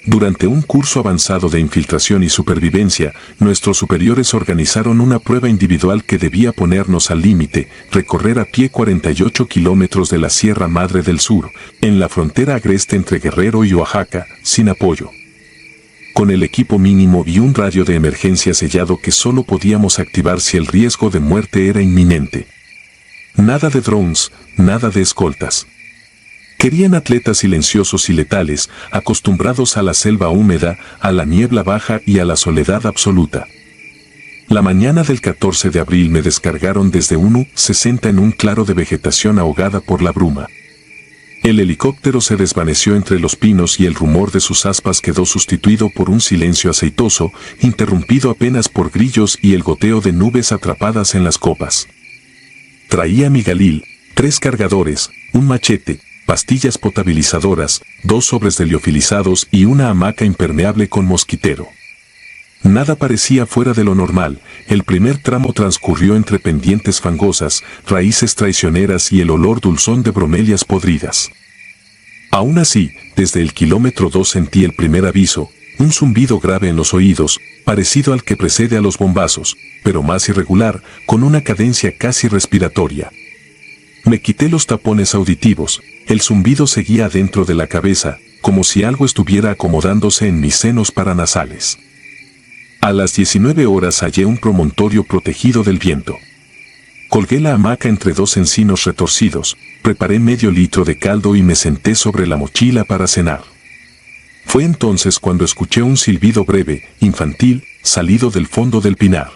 Speaker 1: Durante un curso avanzado de infiltración y supervivencia, nuestros superiores organizaron una prueba individual que debía ponernos al límite, recorrer a pie 48 kilómetros de la Sierra Madre del Sur, en la frontera agreste entre Guerrero y Oaxaca, sin apoyo. Con el equipo mínimo y un radio de emergencia sellado que solo podíamos activar si el riesgo de muerte era inminente. Nada de drones, nada de escoltas. Querían atletas silenciosos y letales, acostumbrados a la selva húmeda, a la niebla baja y a la soledad absoluta. La mañana del 14 de abril me descargaron desde un U-60 en un claro de vegetación ahogada por la bruma. El helicóptero se desvaneció entre los pinos y el rumor de sus aspas quedó sustituido por un silencio aceitoso, interrumpido apenas por grillos y el goteo de nubes atrapadas en las copas. Traía mi galil, 3 cargadores, un machete, pastillas potabilizadoras, 2 sobres de liofilizados y una hamaca impermeable con mosquitero. Nada parecía fuera de lo normal, el primer tramo transcurrió entre pendientes fangosas, raíces traicioneras y el olor dulzón de bromelias podridas. Aún así, desde el kilómetro 2 sentí el primer aviso, un zumbido grave en los oídos, parecido al que precede a los bombazos, pero más irregular, con una cadencia casi respiratoria. Me quité los tapones auditivos, el zumbido seguía dentro de la cabeza, como si algo estuviera acomodándose en mis senos paranasales. A las 19 horas hallé un promontorio protegido del viento. Colgué la hamaca entre dos encinos retorcidos, preparé medio litro de caldo y me senté sobre la mochila para cenar. Fue entonces cuando escuché un silbido breve, infantil, salido del fondo del pinar.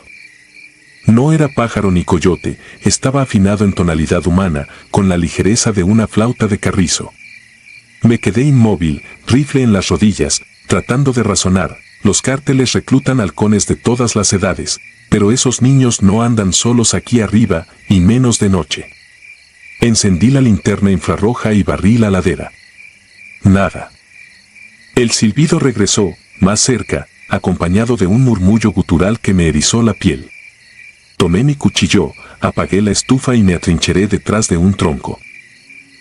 Speaker 1: No era pájaro ni coyote, estaba afinado en tonalidad humana, con la ligereza de una flauta de carrizo. Me quedé inmóvil, rifle en las rodillas, tratando de razonar. Los cárteles reclutan halcones de todas las edades, pero esos niños no andan solos aquí arriba, y menos de noche. Encendí la linterna infrarroja y barrí la ladera. Nada. El silbido regresó, más cerca, acompañado de un murmullo gutural que me erizó la piel. Tomé mi cuchillo, apagué la estufa y me atrincheré detrás de un tronco.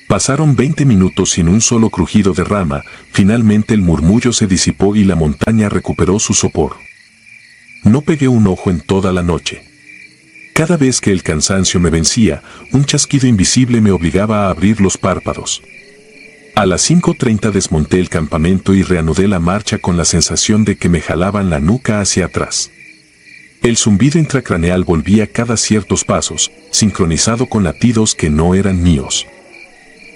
Speaker 1: Pasaron 20 minutos sin un solo crujido de rama, finalmente el murmullo se disipó y la montaña recuperó su sopor. No pegué un ojo en toda la noche. Cada vez que el cansancio me vencía, un chasquido invisible me obligaba a abrir los párpados. A las 5:30 desmonté el campamento y reanudé la marcha con la sensación de que me jalaban la nuca hacia atrás. El zumbido intracraneal volvía cada ciertos pasos, sincronizado con latidos que no eran míos.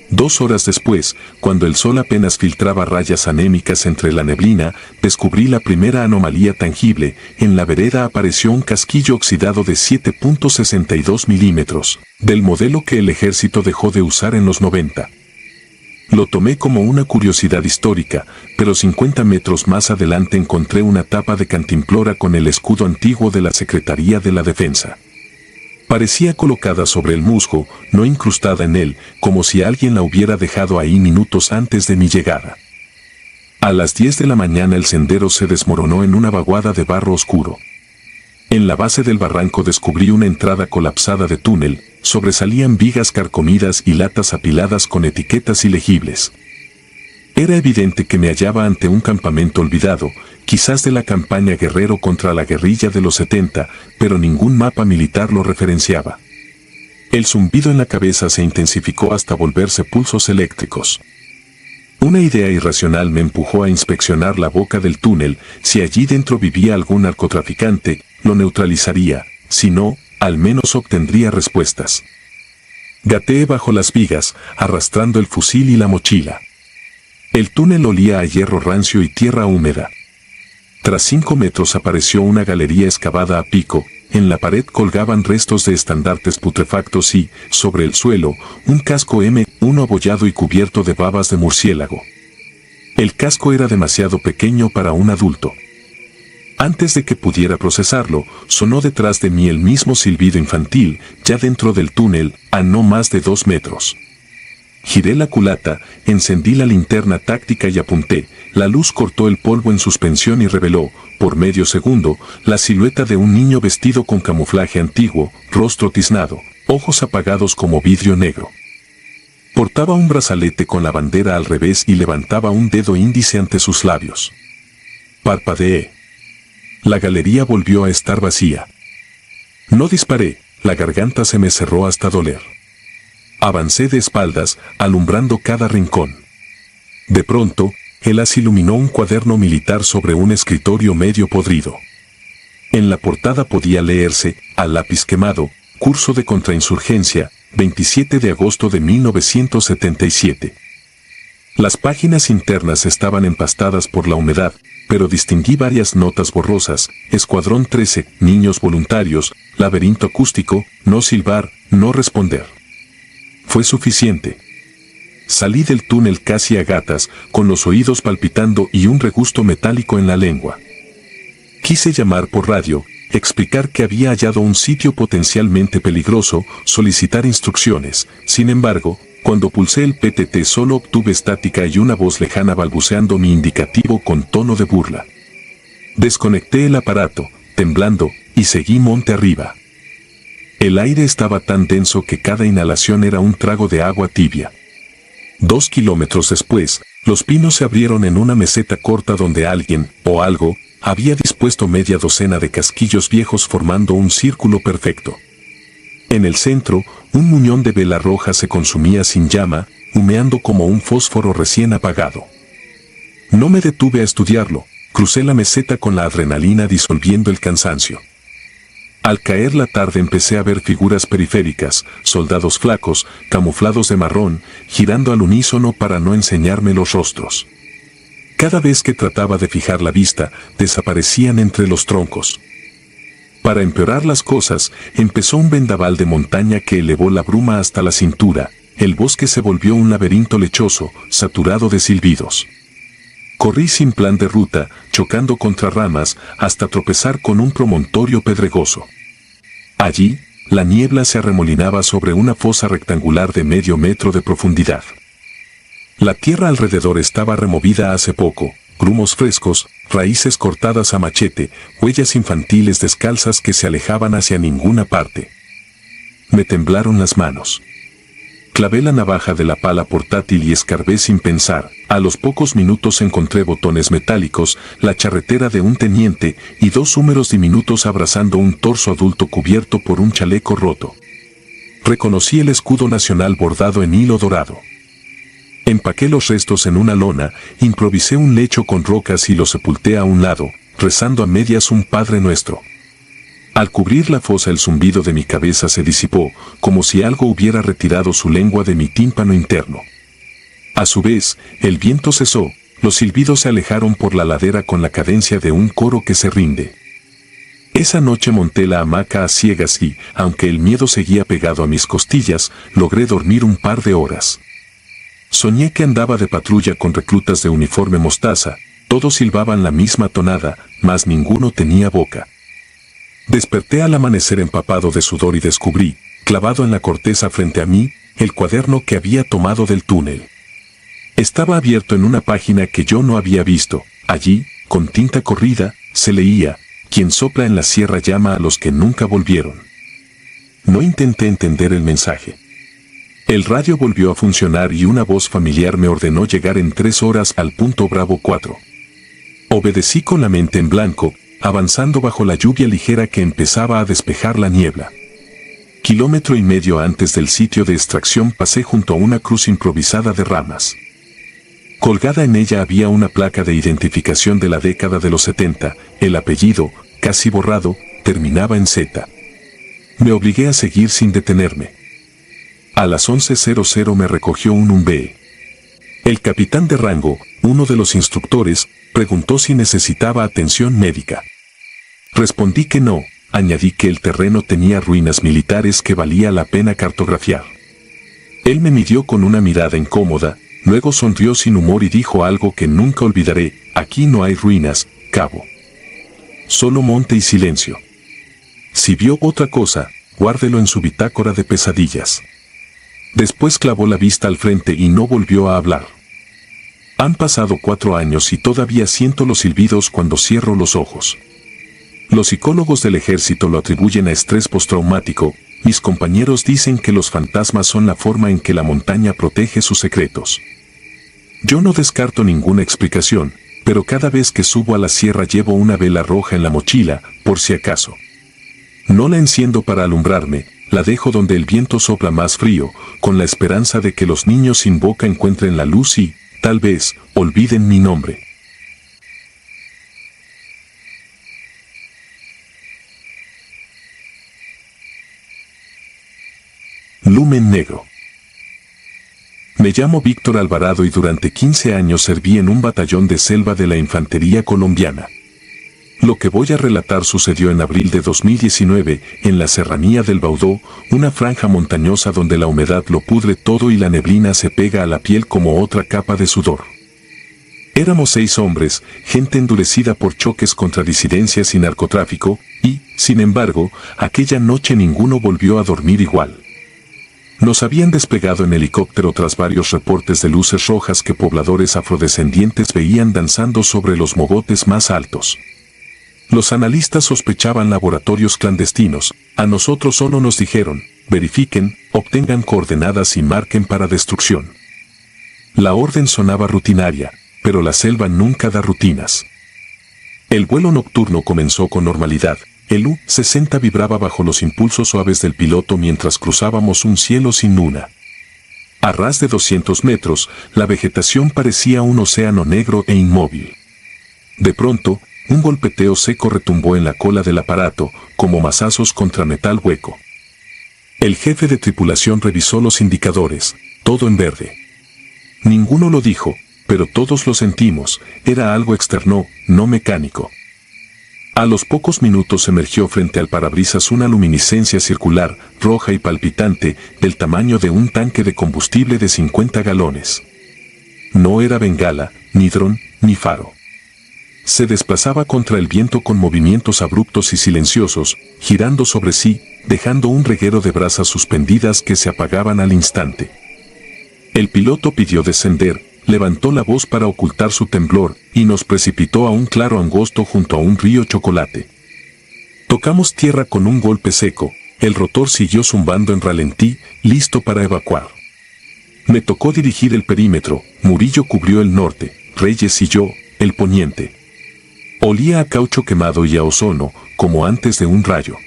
Speaker 1: 2 horas después, cuando el sol apenas filtraba rayas anémicas entre la neblina, descubrí la primera anomalía tangible. En la vereda apareció un casquillo oxidado de 7.62 milímetros, del modelo que el ejército dejó de usar en los 90. Lo tomé como una curiosidad histórica, pero 50 metros más adelante encontré una tapa de cantimplora con el escudo antiguo de la Secretaría de la Defensa. Parecía colocada sobre el musgo, no incrustada en él, como si alguien la hubiera dejado ahí minutos antes de mi llegada. A las 10 de la mañana el sendero se desmoronó en una vaguada de barro oscuro. En la base del barranco descubrí una entrada colapsada de túnel, sobresalían vigas carcomidas y latas apiladas con etiquetas ilegibles. Era evidente que me hallaba ante un campamento olvidado, quizás de la campaña Guerrero contra la guerrilla de los 70, pero ningún mapa militar lo referenciaba. El zumbido en la cabeza se intensificó hasta volverse pulsos eléctricos. Una idea irracional me empujó a inspeccionar la boca del túnel. Si allí dentro vivía algún narcotraficante, lo neutralizaría, si no, al menos obtendría respuestas. Gateé bajo las vigas, arrastrando el fusil y la mochila. El túnel olía a hierro rancio y tierra húmeda. Tras 5 metros apareció una galería excavada a pico. En la pared colgaban restos de estandartes putrefactos y, sobre el suelo, un casco M1 abollado y cubierto de babas de murciélago. El casco era demasiado pequeño para un adulto. Antes de que pudiera procesarlo, sonó detrás de mí el mismo silbido infantil, ya dentro del túnel, a no más de 2 metros. Giré la culata, encendí la linterna táctica y apunté. La luz cortó el polvo en suspensión y reveló, por medio segundo, la silueta de un niño vestido con camuflaje antiguo, rostro tiznado, ojos apagados como vidrio negro. Portaba un brazalete con la bandera al revés y levantaba un dedo índice ante sus labios. Parpadeé. La galería volvió a estar vacía. No disparé, la garganta se me cerró hasta doler. Avancé de espaldas, alumbrando cada rincón. De pronto, el haz iluminó un cuaderno militar sobre un escritorio medio podrido. En la portada podía leerse, a lápiz quemado, Curso de Contrainsurgencia, 27 de agosto de 1977. Las páginas internas estaban empastadas por la humedad, pero distinguí varias notas borrosas: Escuadrón 13, niños voluntarios, laberinto acústico, no silbar, no responder. Fue suficiente. Salí del túnel casi a gatas, con los oídos palpitando y un regusto metálico en la lengua. Quise llamar por radio, explicar que había hallado un sitio potencialmente peligroso, solicitar instrucciones. Sin embargo, cuando pulsé el PTT solo obtuve estática y una voz lejana balbuceando mi indicativo con tono de burla. Desconecté el aparato, temblando, y seguí monte arriba. El aire estaba tan denso que cada inhalación era un trago de agua tibia. 2 kilómetros después, los pinos se abrieron en una meseta corta donde alguien, o algo, había dispuesto media docena de casquillos viejos formando un círculo perfecto. En el centro, un muñón de vela roja se consumía sin llama, humeando como un fósforo recién apagado. No me detuve a estudiarlo, crucé la meseta con la adrenalina disolviendo el cansancio. Al caer la tarde empecé a ver figuras periféricas, soldados flacos, camuflados de marrón, girando al unísono para no enseñarme los rostros. Cada vez que trataba de fijar la vista, desaparecían entre los troncos. Para empeorar las cosas, empezó un vendaval de montaña que elevó la bruma hasta la cintura. El bosque se volvió un laberinto lechoso, saturado de silbidos. Corrí sin plan de ruta, chocando contra ramas, hasta tropezar con un promontorio pedregoso. Allí, la niebla se arremolinaba sobre una fosa rectangular de medio metro de profundidad. La tierra alrededor estaba removida hace poco, grumos frescos, raíces cortadas a machete, huellas infantiles descalzas que se alejaban hacia ninguna parte. Me temblaron las manos. Clavé la navaja de la pala portátil y escarbé sin pensar. A los pocos minutos encontré botones metálicos, la charretera de un teniente y dos húmeros diminutos abrazando un torso adulto cubierto por un chaleco roto. Reconocí el escudo nacional bordado en hilo dorado. Empaqué los restos en una lona, improvisé un lecho con rocas y lo sepulté a un lado, rezando a medias un Padre Nuestro. Al cubrir la fosa el zumbido de mi cabeza se disipó, como si algo hubiera retirado su lengua de mi tímpano interno. A su vez, el viento cesó, los silbidos se alejaron por la ladera con la cadencia de un coro que se rinde. Esa noche monté la hamaca a ciegas y, aunque el miedo seguía pegado a mis costillas, logré dormir un par de horas. Soñé que andaba de patrulla con reclutas de uniforme mostaza, todos silbaban la misma tonada, mas ninguno tenía boca. Desperté al amanecer empapado de sudor y descubrí, clavado en la corteza frente a mí, el cuaderno que había tomado del túnel. Estaba abierto en una página que yo no había visto. Allí, con tinta corrida, se leía: quien sopla en la sierra llama a los que nunca volvieron. No intenté entender el mensaje. El radio volvió a funcionar y una voz familiar me ordenó llegar en 3 horas al punto Bravo 4. Obedecí con la mente en blanco, avanzando bajo la lluvia ligera que empezaba a despejar la niebla. 1,5 kilómetros antes del sitio de extracción pasé junto a una cruz improvisada de ramas. Colgada en ella había una placa de identificación de la década de los 70, el apellido, casi borrado, terminaba en Z. Me obligué a seguir sin detenerme. A las 11:00 me recogió un UMBE. El capitán de rango, uno de los instructores, preguntó si necesitaba atención médica. Respondí que no, añadí que el terreno tenía ruinas militares que valía la pena cartografiar. Él me midió con una mirada incómoda, luego sonrió sin humor y dijo algo que nunca olvidaré: aquí no hay ruinas, cabo. Solo monte y silencio. Si vio otra cosa, guárdelo en su bitácora de pesadillas. Después clavó la vista al frente y no volvió a hablar. Han pasado 4 años y todavía siento los silbidos cuando cierro los ojos. Los psicólogos del ejército lo atribuyen a estrés postraumático. Mis compañeros dicen que los fantasmas son la forma en que la montaña protege sus secretos. Yo no descarto ninguna explicación, pero cada vez que subo a la sierra llevo una vela roja en la mochila, por si acaso. No la enciendo para alumbrarme, la dejo donde el viento sopla más frío, con la esperanza de que los niños sin boca encuentren la luz y, tal vez, olviden mi nombre. Lumen negro. Me llamo Víctor Alvarado y durante 15 años serví en un batallón de selva de la infantería colombiana. Lo que voy a relatar sucedió en abril de 2019, en la serranía del Baudó, una franja montañosa donde la humedad lo pudre todo y la neblina se pega a la piel como otra capa de sudor. Éramos 6 hombres, gente endurecida por choques contra disidencias y narcotráfico, y, sin embargo, aquella noche ninguno volvió a dormir igual. Nos habían desplegado en helicóptero tras varios reportes de luces rojas que pobladores afrodescendientes veían danzando sobre los mogotes más altos. Los analistas sospechaban laboratorios clandestinos. A nosotros solo nos dijeron: verifiquen, obtengan coordenadas y marquen para destrucción. La orden sonaba rutinaria, pero la selva nunca da rutinas. El vuelo nocturno comenzó con normalidad. El U-60 vibraba bajo los impulsos suaves del piloto mientras cruzábamos un cielo sin luna. A ras de 200 metros, la vegetación parecía un océano negro e inmóvil. De pronto, un golpeteo seco retumbó en la cola del aparato, como mazazos contra metal hueco. El jefe de tripulación revisó los indicadores, todo en verde. Ninguno lo dijo, pero todos lo sentimos, era algo externo, no mecánico. A los pocos minutos emergió frente al parabrisas una luminiscencia circular, roja y palpitante, del tamaño de un tanque de combustible de 50 galones. No era bengala, ni dron, ni faro. Se desplazaba contra el viento con movimientos abruptos y silenciosos, girando sobre sí, dejando un reguero de brasas suspendidas que se apagaban al instante. El piloto pidió descender, levantó la voz para ocultar su temblor y nos precipitó a un claro angosto junto a un río chocolate. Tocamos tierra con un golpe seco, el rotor siguió zumbando en ralentí, listo para evacuar. Me tocó dirigir el perímetro, Murillo cubrió el norte, Reyes y yo, el poniente. Olía a caucho quemado y a ozono, como antes de un rayo.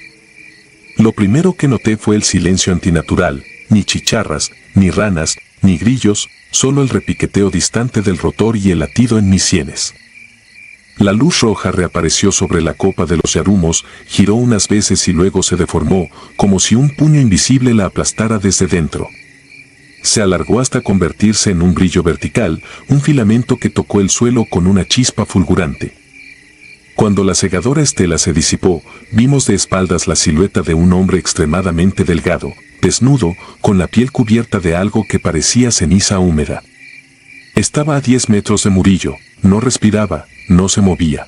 Speaker 1: Lo primero que noté fue el silencio antinatural, ni chicharras, ni ranas, ni grillos, solo el repiqueteo distante del rotor y el latido en mis sienes. La luz roja reapareció sobre la copa de los yarumos, giró unas veces y luego se deformó, como si un puño invisible la aplastara desde dentro. Se alargó hasta convertirse en un brillo vertical, un filamento que tocó el suelo con una chispa fulgurante. Cuando la cegadora estela se disipó, vimos de espaldas la silueta de un hombre extremadamente delgado, desnudo, con la piel cubierta de algo que parecía ceniza húmeda. Estaba a 10 metros de Murillo, no respiraba, no se movía.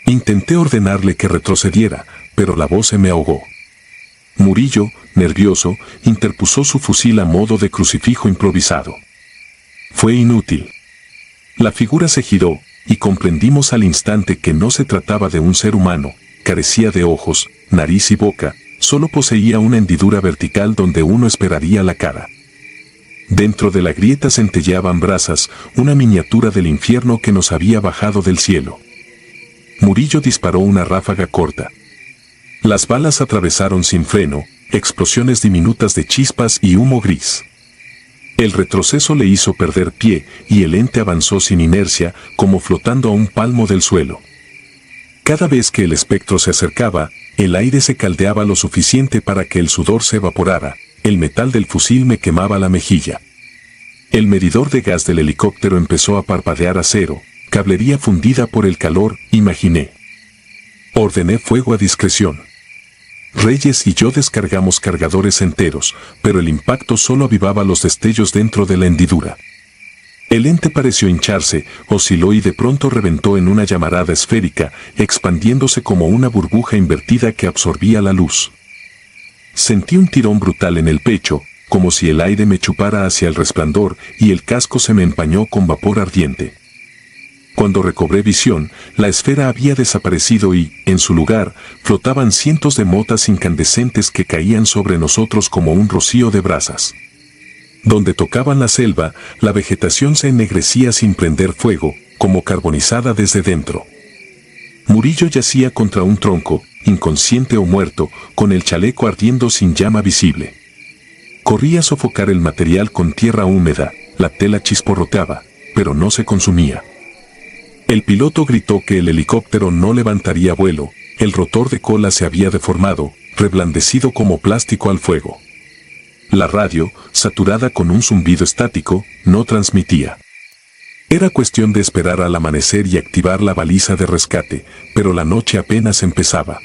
Speaker 1: Intenté ordenarle que retrocediera, pero la voz se me ahogó. Murillo, nervioso, interpuso su fusil a modo de crucifijo improvisado. Fue inútil. La figura se giró, y comprendimos al instante que no se trataba de un ser humano, carecía de ojos, nariz y boca, solo poseía una hendidura vertical donde uno esperaría la cara. Dentro de la grieta centelleaban brasas, una miniatura del infierno que nos había bajado del cielo. Murillo disparó una ráfaga corta. Las balas atravesaron sin freno, explosiones diminutas de chispas y humo gris. El retroceso le hizo perder pie y el ente avanzó sin inercia, como flotando a un palmo del suelo. Cada vez que el espectro se acercaba, el aire se caldeaba lo suficiente para que el sudor se evaporara, el metal del fusil me quemaba la mejilla. El medidor de gas del helicóptero empezó a parpadear a cero, cablería fundida por el calor, imaginé. Ordené fuego a discreción. Reyes y yo descargamos cargadores enteros, pero el impacto solo avivaba los destellos dentro de la hendidura. El ente pareció hincharse, osciló y de pronto reventó en una llamarada esférica, expandiéndose como una burbuja invertida que absorbía la luz. Sentí un tirón brutal en el pecho, como si el aire me chupara hacia el resplandor y el casco se me empañó con vapor ardiente. Cuando recobré visión, la esfera había desaparecido y, en su lugar, flotaban cientos de motas incandescentes que caían sobre nosotros como un rocío de brasas. Donde tocaban la selva, la vegetación se ennegrecía sin prender fuego, como carbonizada desde dentro. Murillo yacía contra un tronco, inconsciente o muerto, con el chaleco ardiendo sin llama visible. Corría a sofocar el material con tierra húmeda, la tela chisporroteaba, pero no se consumía. El piloto gritó que el helicóptero no levantaría vuelo, el rotor de cola se había deformado, reblandecido como plástico al fuego. La radio, saturada con un zumbido estático, no transmitía. Era cuestión de esperar al amanecer y activar la baliza de rescate, pero la noche apenas empezaba.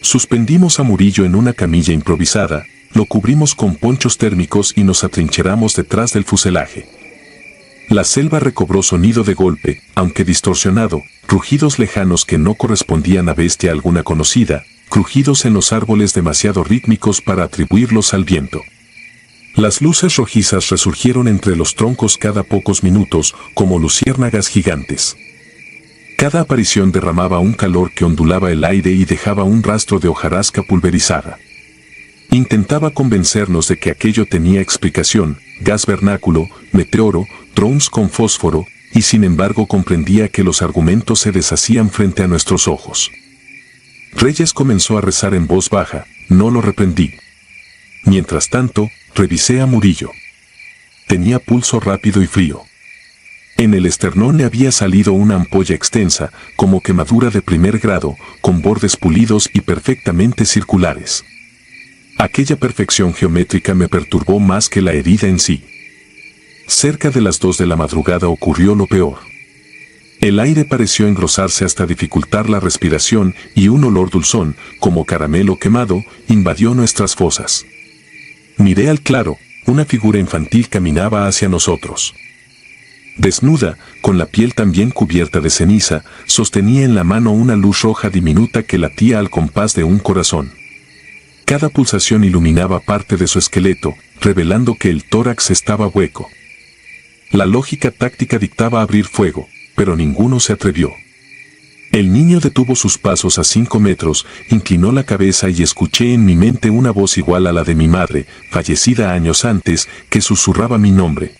Speaker 1: Suspendimos a Murillo en una camilla improvisada, lo cubrimos con ponchos térmicos y nos atrincheramos detrás del fuselaje. La selva recobró sonido de golpe, aunque distorsionado, rugidos lejanos que no correspondían a bestia alguna conocida, crujidos en los árboles demasiado rítmicos para atribuirlos al viento. Las luces rojizas resurgieron entre los troncos cada pocos minutos, como luciérnagas gigantes. Cada aparición derramaba un calor que ondulaba el aire y dejaba un rastro de hojarasca pulverizada. Intentaba convencernos de que aquello tenía explicación, gas vernáculo, meteoro, drones con fósforo, y sin embargo comprendía que los argumentos se deshacían frente a nuestros ojos. Reyes comenzó a rezar en voz baja, no lo reprendí. Mientras tanto, revisé a Murillo. Tenía pulso rápido y frío. En el esternón le había salido una ampolla extensa, como quemadura de primer grado, con bordes pulidos y perfectamente circulares. Aquella perfección geométrica me perturbó más que la herida en sí. Cerca de las 2 de la madrugada ocurrió lo peor. El aire pareció engrosarse hasta dificultar la respiración y un olor dulzón, como caramelo quemado, invadió nuestras fosas. Miré al claro, una figura infantil caminaba hacia nosotros. Desnuda, con la piel también cubierta de ceniza, sostenía en la mano una luz roja diminuta que latía al compás de un corazón. Cada pulsación iluminaba parte de su esqueleto, revelando que el tórax estaba hueco. La lógica táctica dictaba abrir fuego, pero ninguno se atrevió. El niño detuvo sus pasos a 5 metros, inclinó la cabeza y escuché en mi mente una voz igual a la de mi madre, fallecida años antes, que susurraba mi nombre.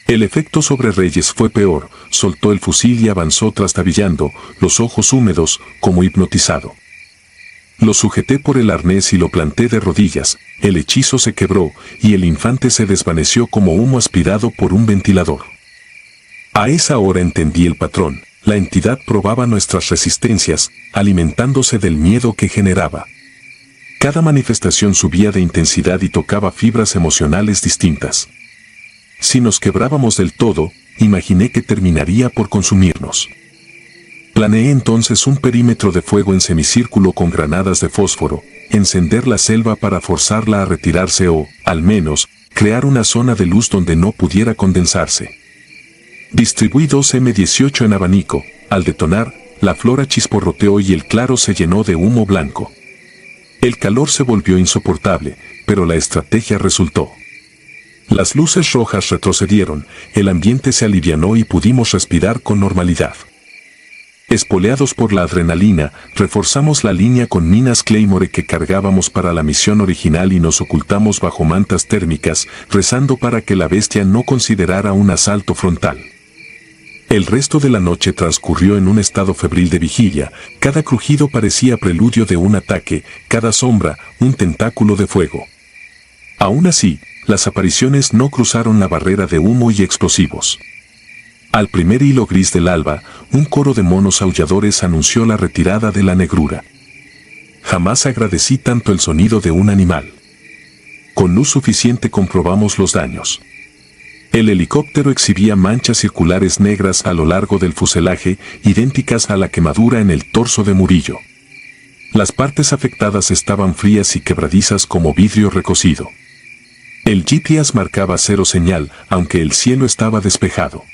Speaker 1: El efecto sobre Reyes fue peor, soltó el fusil y avanzó trastabillando, los ojos húmedos, como hipnotizado. Lo sujeté por el arnés y lo planté de rodillas, el hechizo se quebró, y el infante se desvaneció como humo aspirado por un ventilador. A esa hora entendí el patrón, la entidad probaba nuestras resistencias, alimentándose del miedo que generaba. Cada manifestación subía de intensidad y tocaba fibras emocionales distintas. Si nos quebrábamos del todo, imaginé que terminaría por consumirnos. Planeé entonces un perímetro de fuego en semicírculo con granadas de fósforo, encender la selva para forzarla a retirarse o, al menos, crear una zona de luz donde no pudiera condensarse. Distribuí 2 M18 en abanico, al detonar, la flora chisporroteó y el claro se llenó de humo blanco. El calor se volvió insoportable, pero la estrategia resultó. Las luces rojas retrocedieron, el ambiente se alivianó y pudimos respirar con normalidad. Espoleados por la adrenalina, reforzamos la línea con minas Claymore que cargábamos para la misión original y nos ocultamos bajo mantas térmicas, rezando para que la bestia no considerara un asalto frontal. El resto de la noche transcurrió en un estado febril de vigilia, cada crujido parecía preludio de un ataque, cada sombra, un tentáculo de fuego. Aún así, las apariciones no cruzaron la barrera de humo y explosivos. Al primer hilo gris del alba, un coro de monos aulladores anunció la retirada de la negrura. Jamás agradecí tanto el sonido de un animal. Con luz suficiente comprobamos los daños. El helicóptero exhibía manchas circulares negras a lo largo del fuselaje, idénticas a la quemadura en el torso de Murillo. Las partes afectadas estaban frías y quebradizas como vidrio recocido. El GPS marcaba 0 señal, aunque el cielo estaba despejado.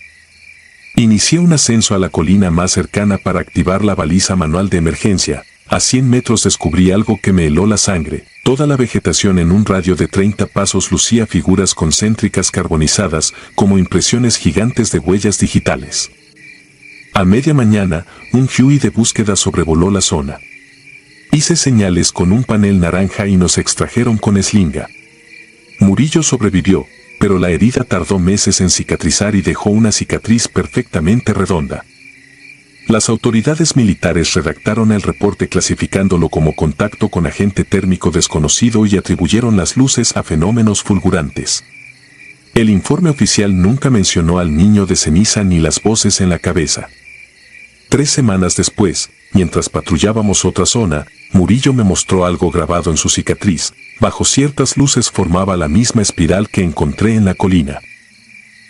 Speaker 1: Inicié un ascenso a la colina más cercana para activar la baliza manual de emergencia. A 100 metros descubrí algo que me heló la sangre. Toda la vegetación en un radio de 30 pasos lucía figuras concéntricas carbonizadas, como impresiones gigantes de huellas digitales. A media mañana, un Huey de búsqueda sobrevoló la zona. Hice señales con un panel naranja y nos extrajeron con eslinga. Murillo sobrevivió, pero la herida tardó meses en cicatrizar y dejó una cicatriz perfectamente redonda. Las autoridades militares redactaron el reporte clasificándolo como contacto con agente térmico desconocido y atribuyeron las luces a fenómenos fulgurantes. El informe oficial nunca mencionó al niño de ceniza ni las voces en la cabeza. 3 semanas después, mientras patrullábamos otra zona, Murillo me mostró algo grabado en su cicatriz. Bajo ciertas luces formaba la misma espiral que encontré en la colina.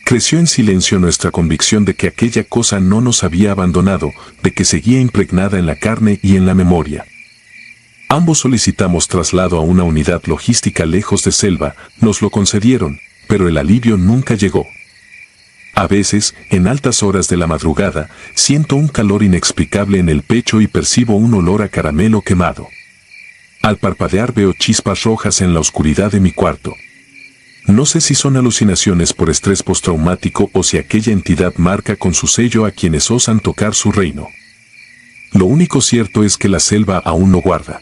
Speaker 1: Creció en silencio nuestra convicción de que aquella cosa no nos había abandonado, de que seguía impregnada en la carne y en la memoria. Ambos solicitamos traslado a una unidad logística lejos de selva, nos lo concedieron, pero el alivio nunca llegó. A veces, en altas horas de la madrugada, siento un calor inexplicable en el pecho y percibo un olor a caramelo quemado. Al parpadear veo chispas rojas en la oscuridad de mi cuarto. No sé si son alucinaciones por estrés postraumático o si aquella entidad marca con su sello a quienes osan tocar su reino. Lo único cierto es que la selva aún no guarda.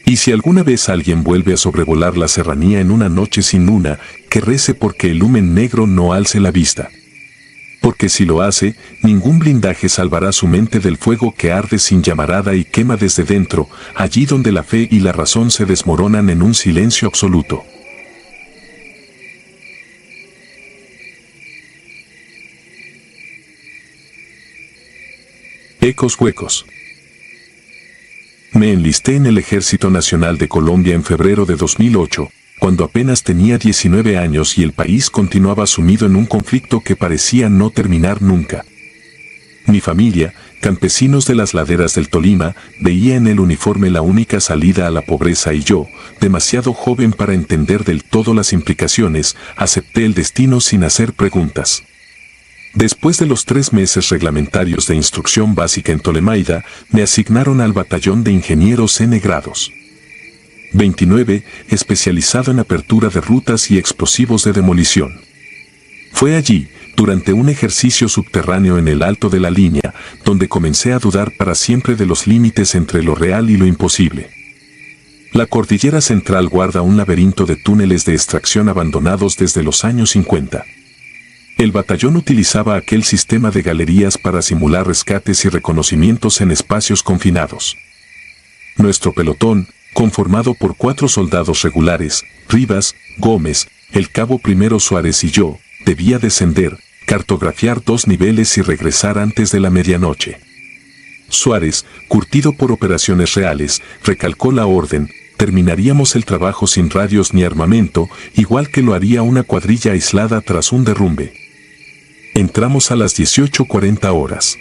Speaker 1: Y si alguna vez alguien vuelve a sobrevolar la serranía en una noche sin luna, que rece porque el lumen negro no alce la vista. Porque si lo hace, ningún blindaje salvará su mente del fuego que arde sin llamarada y quema desde dentro, allí donde la fe y la razón se desmoronan en un silencio absoluto. Ecos huecos. Me enlisté en el Ejército Nacional de Colombia en febrero de 2008, cuando apenas tenía 19 años y el país continuaba sumido en un conflicto que parecía no terminar nunca. Mi familia, campesinos de las laderas del Tolima, veía en el uniforme la única salida a la pobreza y yo, demasiado joven para entender del todo las implicaciones, acepté el destino sin hacer preguntas. Después de los 3 meses reglamentarios de instrucción básica en Tolemaida, me asignaron al batallón de ingenieros N grados 29, especializado en apertura de rutas y explosivos de demolición. Fue allí, durante un ejercicio subterráneo en el alto de la línea, donde comencé a dudar para siempre de los límites entre lo real y lo imposible. La cordillera central guarda un laberinto de túneles de extracción abandonados desde los años 50. El batallón utilizaba aquel sistema de galerías para simular rescates y reconocimientos en espacios confinados. Nuestro pelotón, conformado por 4 soldados regulares, Rivas, Gómez, el cabo Primero Suárez y yo, debía descender, cartografiar 2 niveles y regresar antes de la medianoche. Suárez, curtido por operaciones reales, recalcó la orden: terminaríamos el trabajo sin radios ni armamento, igual que lo haría una cuadrilla aislada tras un derrumbe. Entramos a las 18:40 horas.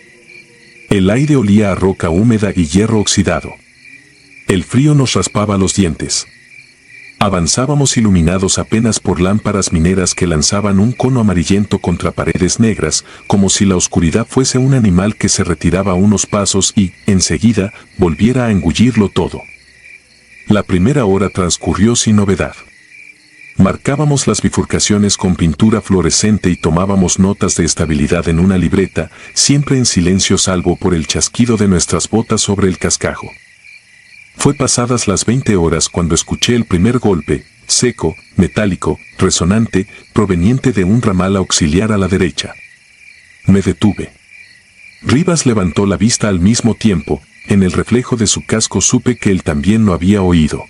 Speaker 1: El aire olía a roca húmeda y hierro oxidado. El frío nos raspaba los dientes. Avanzábamos iluminados apenas por lámparas mineras que lanzaban un cono amarillento contra paredes negras, como si la oscuridad fuese un animal que se retiraba unos pasos y, enseguida, volviera a engullirlo todo. La primera hora transcurrió sin novedad. Marcábamos las bifurcaciones con pintura fluorescente y tomábamos notas de estabilidad en una libreta, siempre en silencio salvo por el chasquido de nuestras botas sobre el cascajo. Fue pasadas las 20 horas cuando escuché el primer golpe, seco, metálico, resonante, proveniente de un ramal auxiliar a la derecha. Me detuve. Rivas levantó la vista al mismo tiempo. En el reflejo de su casco supe que él también lo había oído.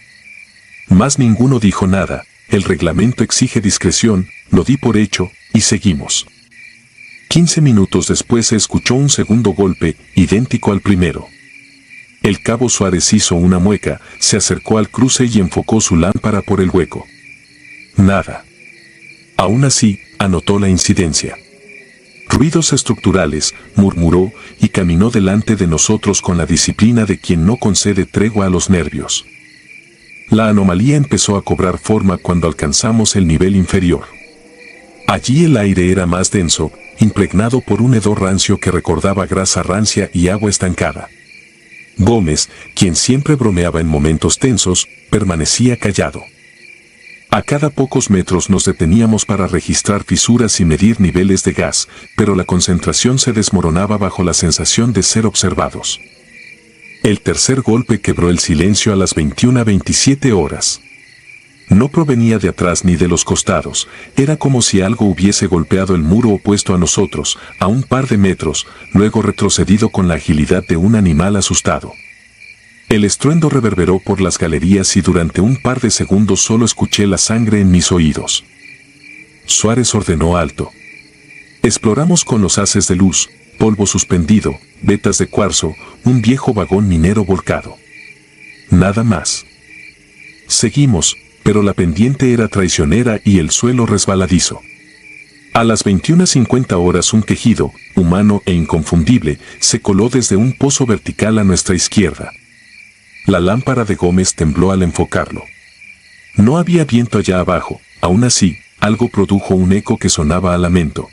Speaker 1: Mas ninguno dijo nada. El reglamento exige discreción, lo di por hecho, y seguimos. 15 minutos después se escuchó un segundo golpe, idéntico al primero. El cabo Suárez hizo una mueca, se acercó al cruce y enfocó su lámpara por el hueco. Nada. Aún así, anotó la incidencia. Ruidos estructurales, murmuró, y caminó delante de nosotros con la disciplina de quien no concede tregua a los nervios. La anomalía empezó a cobrar forma cuando alcanzamos el nivel inferior. Allí el aire era más denso, impregnado por un hedor rancio que recordaba grasa rancia y agua estancada. Gómez, quien siempre bromeaba en momentos tensos, permanecía callado. A cada pocos metros nos deteníamos para registrar fisuras y medir niveles de gas, pero la concentración se desmoronaba bajo la sensación de ser observados. El tercer golpe quebró el silencio a las 21:27 horas. No provenía de atrás ni de los costados, era como si algo hubiese golpeado el muro opuesto a nosotros, a un par de metros, luego retrocedido con la agilidad de un animal asustado. El estruendo reverberó por las galerías y durante un par de segundos solo escuché la sangre en mis oídos. Suárez ordenó alto. Exploramos con los haces de luz, polvo suspendido, vetas de cuarzo, un viejo vagón minero volcado. Nada más. Seguimos, pero la pendiente era traicionera y el suelo resbaladizo. A las 21:50 horas un quejido, humano e inconfundible, se coló desde un pozo vertical a nuestra izquierda. La lámpara de Gómez tembló al enfocarlo. No había viento allá abajo, aún así, algo produjo un eco que sonaba a lamento.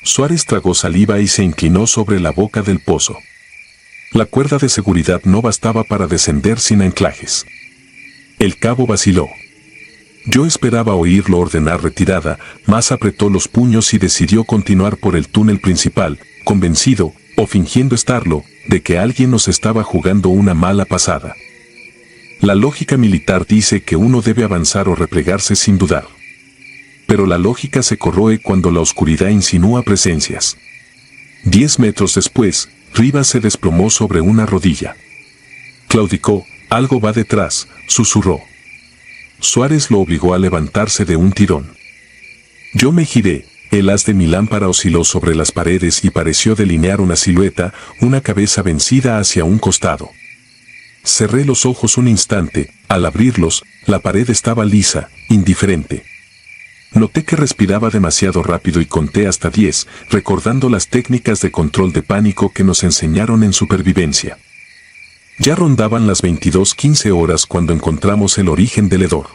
Speaker 1: Suárez tragó saliva y se inclinó sobre la boca del pozo. La cuerda de seguridad no bastaba para descender sin anclajes. El cabo vaciló. Yo esperaba oírlo ordenar retirada, mas apretó los puños y decidió continuar por el túnel principal, convencido, o fingiendo estarlo, de que alguien nos estaba jugando una mala pasada. La lógica militar dice que uno debe avanzar o replegarse sin dudar. Pero la lógica se corroe cuando la oscuridad insinúa presencias. 10 metros después, Rivas se desplomó sobre una rodilla. Claudicó, algo va detrás, susurró. Suárez lo obligó a levantarse de un tirón. Yo me giré, el haz de mi lámpara osciló sobre las paredes y pareció delinear una silueta, una cabeza vencida hacia un costado. Cerré los ojos un instante, al abrirlos, la pared estaba lisa, indiferente. Noté que respiraba demasiado rápido y conté hasta 10, recordando las técnicas de control de pánico que nos enseñaron en supervivencia. Ya rondaban las 22:15 horas cuando encontramos el origen del hedor.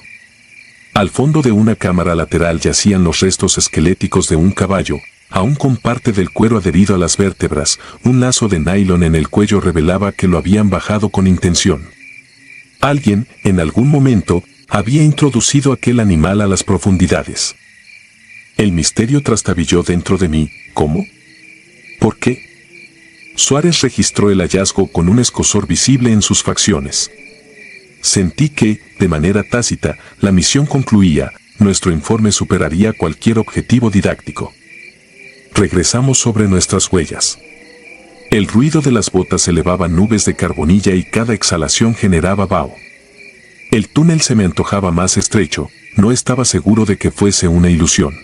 Speaker 1: Al fondo de una cámara lateral yacían los restos esqueléticos de un caballo, aún con parte del cuero adherido a las vértebras. Un lazo de nylon en el cuello revelaba que lo habían bajado con intención. Alguien, en algún momento, había introducido aquel animal a las profundidades. El misterio trastabilló dentro de mí. ¿Cómo? ¿Por qué? Suárez registró el hallazgo con un escozor visible en sus facciones. Sentí que, de manera tácita, la misión concluía, nuestro informe superaría cualquier objetivo didáctico. Regresamos sobre nuestras huellas. El ruido de las botas elevaba nubes de carbonilla y cada exhalación generaba vaho. El túnel se me antojaba más estrecho, no estaba seguro de que fuese una ilusión.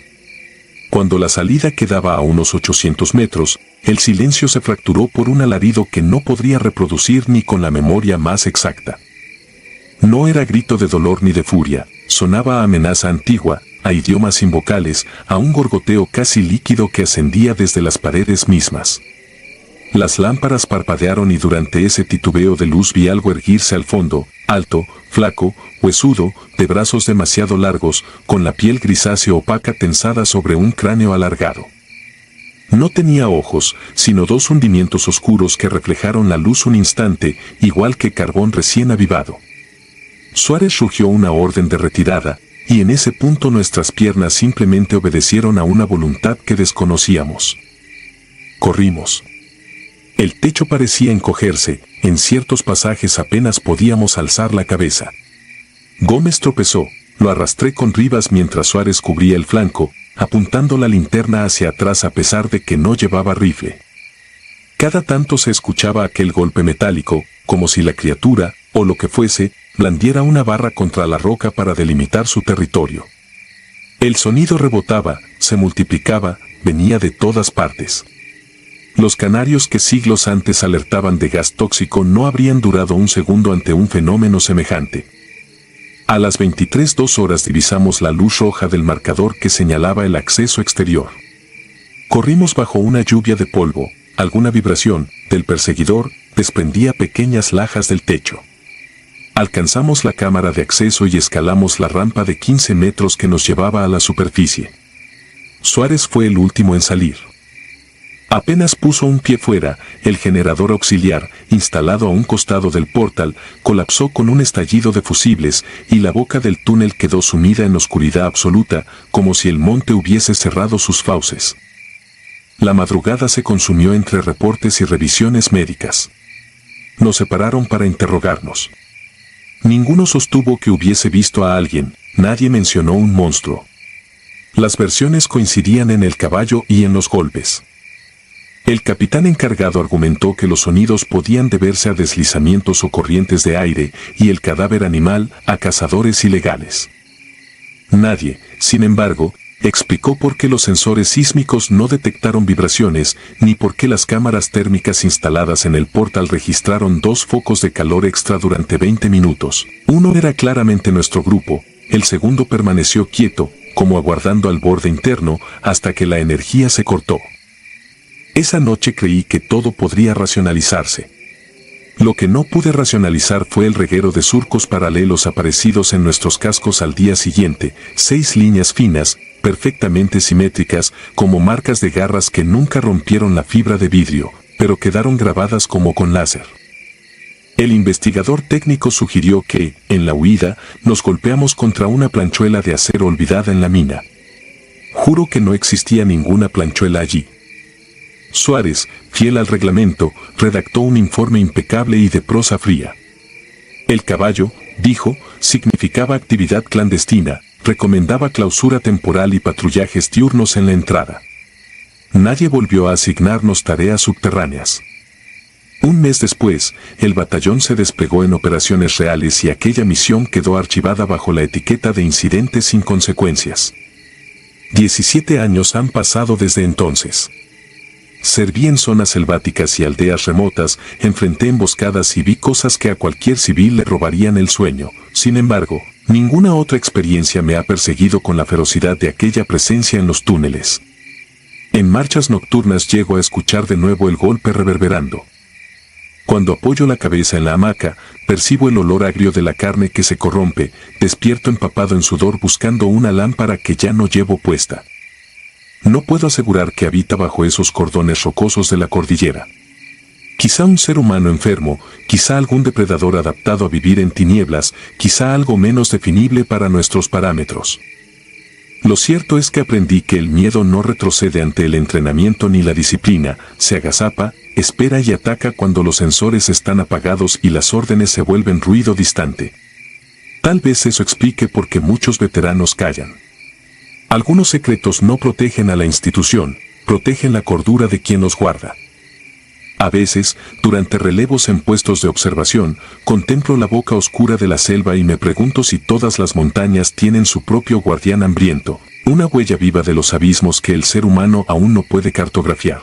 Speaker 1: Cuando la salida quedaba a unos 800 metros, el silencio se fracturó por un alarido que no podría reproducir ni con la memoria más exacta. No era grito de dolor ni de furia, sonaba a amenaza antigua, a idiomas sin vocales, a un gorgoteo casi líquido que ascendía desde las paredes mismas. Las lámparas parpadearon y durante ese titubeo de luz vi algo erguirse al fondo, alto, flaco, huesudo, de brazos demasiado largos, con la piel grisácea opaca tensada sobre un cráneo alargado. No tenía ojos, sino dos hundimientos oscuros que reflejaron la luz un instante, igual que carbón recién avivado. Suárez rugió una orden de retirada, y en ese punto nuestras piernas simplemente obedecieron a una voluntad que desconocíamos. Corrimos. El techo parecía encogerse, en ciertos pasajes apenas podíamos alzar la cabeza. Gómez tropezó, lo arrastré con Rivas mientras Suárez cubría el flanco, apuntando la linterna hacia atrás a pesar de que no llevaba rifle. Cada tanto se escuchaba aquel golpe metálico, como si la criatura, o lo que fuese, blandiera una barra contra la roca para delimitar su territorio. El sonido rebotaba, se multiplicaba, venía de todas partes. Los canarios que siglos antes alertaban de gas tóxico no habrían durado un segundo ante un fenómeno semejante. A las 23:02 horas divisamos la luz roja del marcador que señalaba el acceso exterior. Corrimos bajo una lluvia de polvo, alguna vibración del perseguidor desprendía pequeñas lajas del techo. Alcanzamos la cámara de acceso y escalamos la rampa de 15 metros que nos llevaba a la superficie. Suárez fue el último en salir. Apenas puso un pie fuera, el generador auxiliar, instalado a un costado del portal, colapsó con un estallido de fusibles y la boca del túnel quedó sumida en oscuridad absoluta, como si el monte hubiese cerrado sus fauces. La madrugada se consumió entre reportes y revisiones médicas. Nos separaron para interrogarnos. Ninguno sostuvo que hubiese visto a alguien, nadie mencionó un monstruo. Las versiones coincidían en el caballo y en los golpes. El capitán encargado argumentó que los sonidos podían deberse a deslizamientos o corrientes de aire y el cadáver animal a cazadores ilegales. Nadie, sin embargo, explicó por qué los sensores sísmicos no detectaron vibraciones, ni por qué las cámaras térmicas instaladas en el portal registraron 2 focos de calor extra durante 20 minutos. Uno era claramente nuestro grupo, el segundo permaneció quieto, como aguardando al borde interno, hasta que la energía se cortó. Esa noche creí que todo podría racionalizarse. Lo que no pude racionalizar fue el reguero de surcos paralelos aparecidos en nuestros cascos al día siguiente, 6 líneas finas, perfectamente simétricas, como marcas de garras que nunca rompieron la fibra de vidrio, pero quedaron grabadas como con láser. El investigador técnico sugirió que, en la huida, nos golpeamos contra una planchuela de acero olvidada en la mina. Juro que no existía ninguna planchuela allí. Suárez, fiel al reglamento, redactó un informe impecable y de prosa fría. El caballo, dijo, significaba actividad clandestina, recomendaba clausura temporal y patrullajes diurnos en la entrada. Nadie volvió a asignarnos tareas subterráneas. Un mes después, el batallón se desplegó en operaciones reales y aquella misión quedó archivada bajo la etiqueta de incidentes sin consecuencias. 17 años han pasado desde entonces. Serví en zonas selváticas y aldeas remotas, enfrenté emboscadas y vi cosas que a cualquier civil le robarían el sueño. Sin embargo, ninguna otra experiencia me ha perseguido con la ferocidad de aquella presencia en los túneles. En marchas nocturnas llego a escuchar de nuevo el golpe reverberando. Cuando apoyo la cabeza en la hamaca, percibo el olor agrio de la carne que se corrompe, despierto empapado en sudor buscando una lámpara que ya no llevo puesta. No puedo asegurar que habita bajo esos cordones rocosos de la cordillera. Quizá un ser humano enfermo, quizá algún depredador adaptado a vivir en tinieblas, quizá algo menos definible para nuestros parámetros. Lo cierto es que aprendí que el miedo no retrocede ante el entrenamiento ni la disciplina, se agazapa, espera y ataca cuando los sensores están apagados y las órdenes se vuelven ruido distante. Tal vez eso explique por qué muchos veteranos callan. Algunos secretos no protegen a la institución, protegen la cordura de quien los guarda. A veces, durante relevos en puestos de observación, contemplo la boca oscura de la selva y me pregunto si todas las montañas tienen su propio guardián hambriento, una huella viva de los abismos que el ser humano aún no puede cartografiar.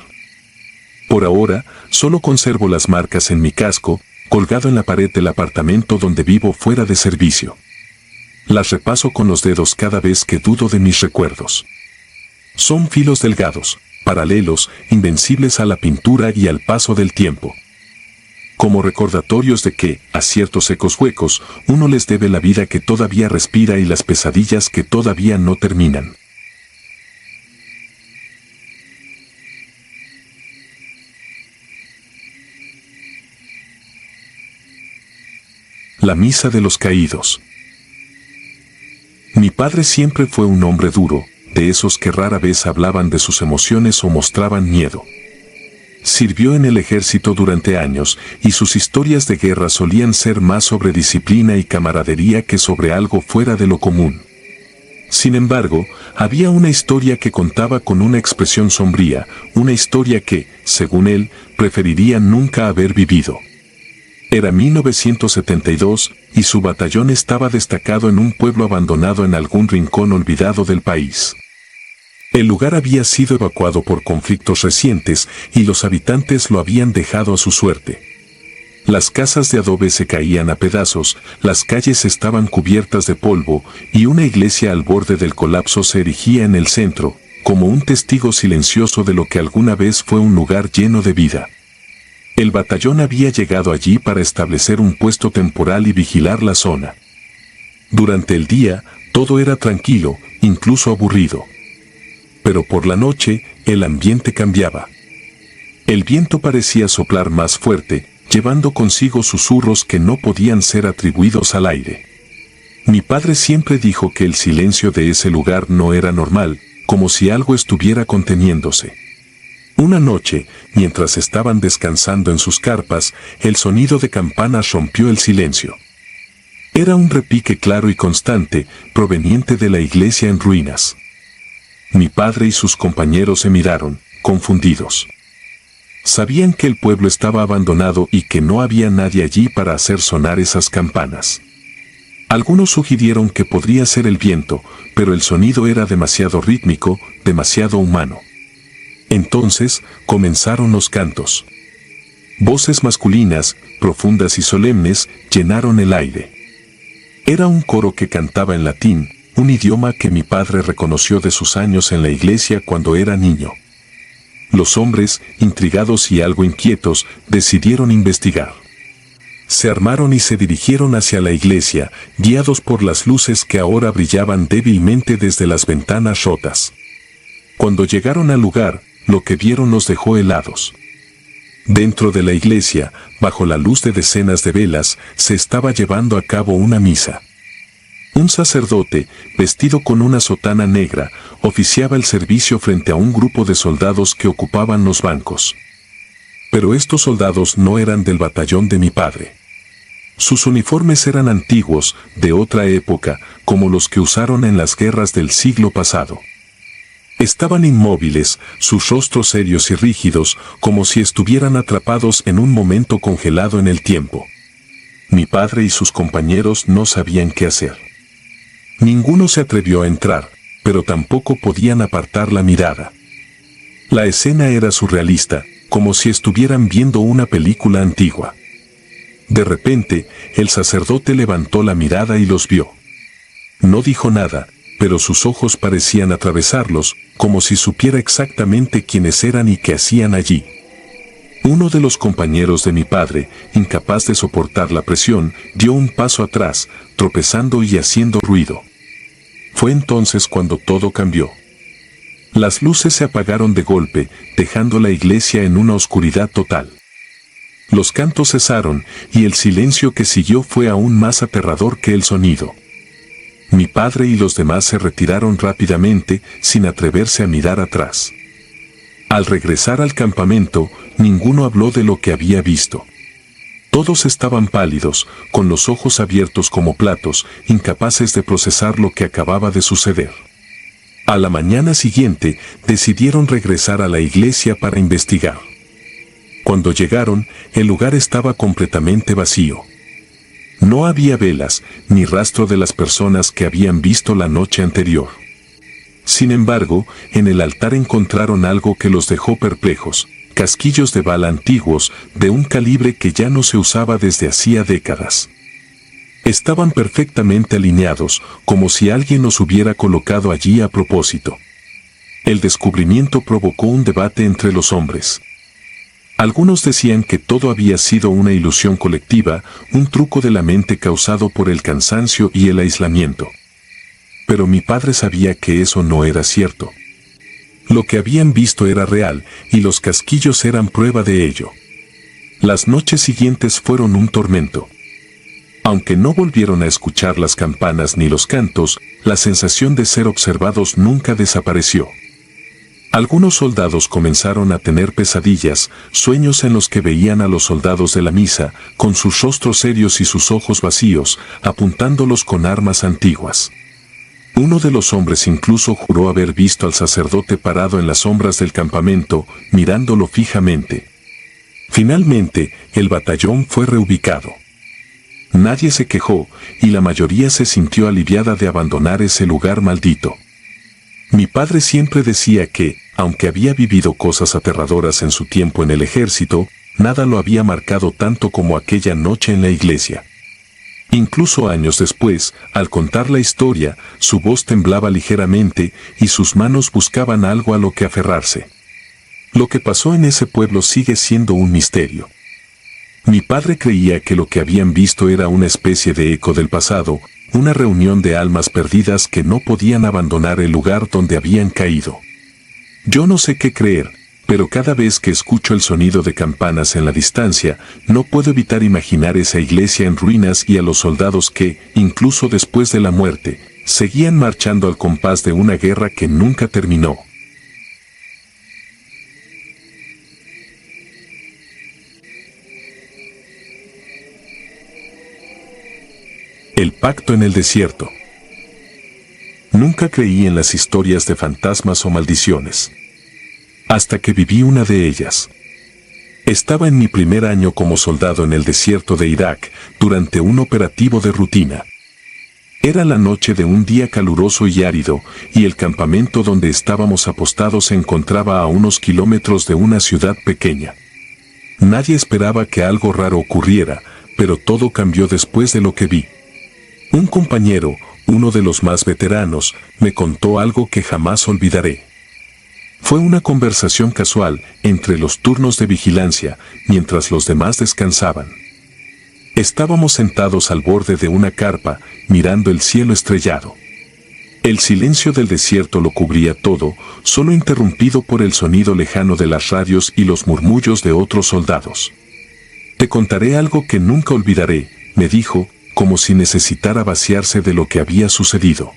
Speaker 1: Por ahora, solo conservo las marcas en mi casco, colgado en la pared del apartamento donde vivo fuera de servicio. Las repaso con los dedos cada vez que dudo de mis recuerdos. Son filos delgados, paralelos, invencibles a la pintura y al paso del tiempo. Como recordatorios de que, a ciertos ecos huecos, uno les debe la vida que todavía respira y las pesadillas que todavía no terminan. La misa de los caídos. Mi padre siempre fue un hombre duro, de esos que rara vez hablaban de sus emociones o mostraban miedo. Sirvió en el ejército durante años y sus historias de guerra solían ser más sobre disciplina y camaradería que sobre algo fuera de lo común. Sin embargo, había una historia que contaba con una expresión sombría, una historia que, según él, preferiría nunca haber vivido. Era 1972 y su batallón estaba destacado en un pueblo abandonado en algún rincón olvidado del país. El lugar había sido evacuado por conflictos recientes y los habitantes lo habían dejado a su suerte. Las casas de adobe se caían a pedazos, las calles estaban cubiertas de polvo y una iglesia al borde del colapso se erigía en el centro, como un testigo silencioso de lo que alguna vez fue un lugar lleno de vida. El batallón había llegado allí para establecer un puesto temporal y vigilar la zona. Durante el día, todo era tranquilo, incluso aburrido. Pero por la noche, el ambiente cambiaba. El viento parecía soplar más fuerte, llevando consigo susurros que no podían ser atribuidos al aire. Mi padre siempre dijo que el silencio de ese lugar no era normal, como si algo estuviera conteniéndose. Una noche, mientras estaban descansando en sus carpas, el sonido de campanas rompió el silencio. Era un repique claro y constante, proveniente de la iglesia en ruinas. Mi padre y sus compañeros se miraron, confundidos. Sabían que el pueblo estaba abandonado y que no había nadie allí para hacer sonar esas campanas. Algunos sugirieron que podría ser el viento, pero el sonido era demasiado rítmico, demasiado humano. Entonces, comenzaron los cantos. Voces masculinas, profundas y solemnes, llenaron el aire. Era un coro que cantaba en latín, un idioma que mi padre reconoció de sus años en la iglesia cuando era niño. Los hombres, intrigados y algo inquietos, decidieron investigar. Se armaron y se dirigieron hacia la iglesia, guiados por las luces que ahora brillaban débilmente desde las ventanas rotas. Cuando llegaron al lugar, lo que vieron los dejó helados. Dentro de la iglesia, bajo la luz de decenas de velas, se estaba llevando a cabo una misa. Un sacerdote, vestido con una sotana negra, oficiaba el servicio frente a un grupo de soldados que ocupaban los bancos. Pero estos soldados no eran del batallón de mi padre. Sus uniformes eran antiguos, de otra época, como los que usaron en las guerras del siglo pasado. Estaban inmóviles, sus rostros serios y rígidos, como si estuvieran atrapados en un momento congelado en el tiempo. Mi padre y sus compañeros no sabían qué hacer. Ninguno se atrevió a entrar, pero tampoco podían apartar la mirada. La escena era surrealista, como si estuvieran viendo una película antigua. De repente, el sacerdote levantó la mirada y los vio. No dijo nada, pero sus ojos parecían atravesarlos, como si supiera exactamente quiénes eran y qué hacían allí. Uno de los compañeros de mi padre, incapaz de soportar la presión, dio un paso atrás, tropezando y haciendo ruido. Fue entonces cuando todo cambió. Las luces se apagaron de golpe, dejando la iglesia en una oscuridad total. Los cantos cesaron, y el silencio que siguió fue aún más aterrador que el sonido. Mi padre y los demás se retiraron rápidamente, sin atreverse a mirar atrás. Al regresar al campamento, ninguno habló de lo que había visto. Todos estaban pálidos, con los ojos abiertos como platos, incapaces de procesar lo que acababa de suceder. A la mañana siguiente, decidieron regresar a la iglesia para investigar. Cuando llegaron, el lugar estaba completamente vacío. No había velas, ni rastro de las personas que habían visto la noche anterior. Sin embargo, en el altar encontraron algo que los dejó perplejos: casquillos de bala antiguos, de un calibre que ya no se usaba desde hacía décadas. Estaban perfectamente alineados, como si alguien los hubiera colocado allí a propósito. El descubrimiento provocó un debate entre los hombres. Algunos decían que todo había sido una ilusión colectiva, un truco de la mente causado por el cansancio y el aislamiento. Pero mi padre sabía que eso no era cierto. Lo que habían visto era real, y los casquillos eran prueba de ello. Las noches siguientes fueron un tormento. Aunque no volvieron a escuchar las campanas ni los cantos, la sensación de ser observados nunca desapareció. Algunos soldados comenzaron a tener pesadillas, sueños en los que veían a los soldados de la misa, con sus rostros serios y sus ojos vacíos, apuntándolos con armas antiguas. Uno de los hombres incluso juró haber visto al sacerdote parado en las sombras del campamento, mirándolo fijamente. Finalmente, el batallón fue reubicado. Nadie se quejó, y la mayoría se sintió aliviada de abandonar ese lugar maldito. Mi padre siempre decía que, aunque había vivido cosas aterradoras en su tiempo en el ejército, nada lo había marcado tanto como aquella noche en la iglesia. Incluso años después, al contar la historia, su voz temblaba ligeramente y sus manos buscaban algo a lo que aferrarse. Lo que pasó en ese pueblo sigue siendo un misterio. Mi padre creía que lo que habían visto era una especie de eco del pasado, una reunión de almas perdidas que no podían abandonar el lugar donde habían caído. Yo no sé qué creer, pero cada vez que escucho el sonido de campanas en la distancia, no puedo evitar imaginar esa iglesia en ruinas y a los soldados que, incluso después de la muerte, seguían marchando al compás de una guerra que nunca terminó. El pacto en el desierto. Nunca creí en las historias de fantasmas o maldiciones. Hasta que viví una de ellas. Estaba en mi primer año como soldado en el desierto de Irak, durante un operativo de rutina. Era la noche de un día caluroso y árido, y el campamento donde estábamos apostados se encontraba a unos kilómetros de una ciudad pequeña. Nadie esperaba que algo raro ocurriera, pero todo cambió después de lo que vi. Un compañero, uno de los más veteranos, me contó algo que jamás olvidaré. Fue una conversación casual entre los turnos de vigilancia, mientras los demás descansaban. Estábamos sentados al borde de una carpa, mirando el cielo estrellado. El silencio del desierto lo cubría todo, solo interrumpido por el sonido lejano de las radios y los murmullos de otros soldados. «Te contaré algo que nunca olvidaré», me dijo, como si necesitara vaciarse de lo que había sucedido.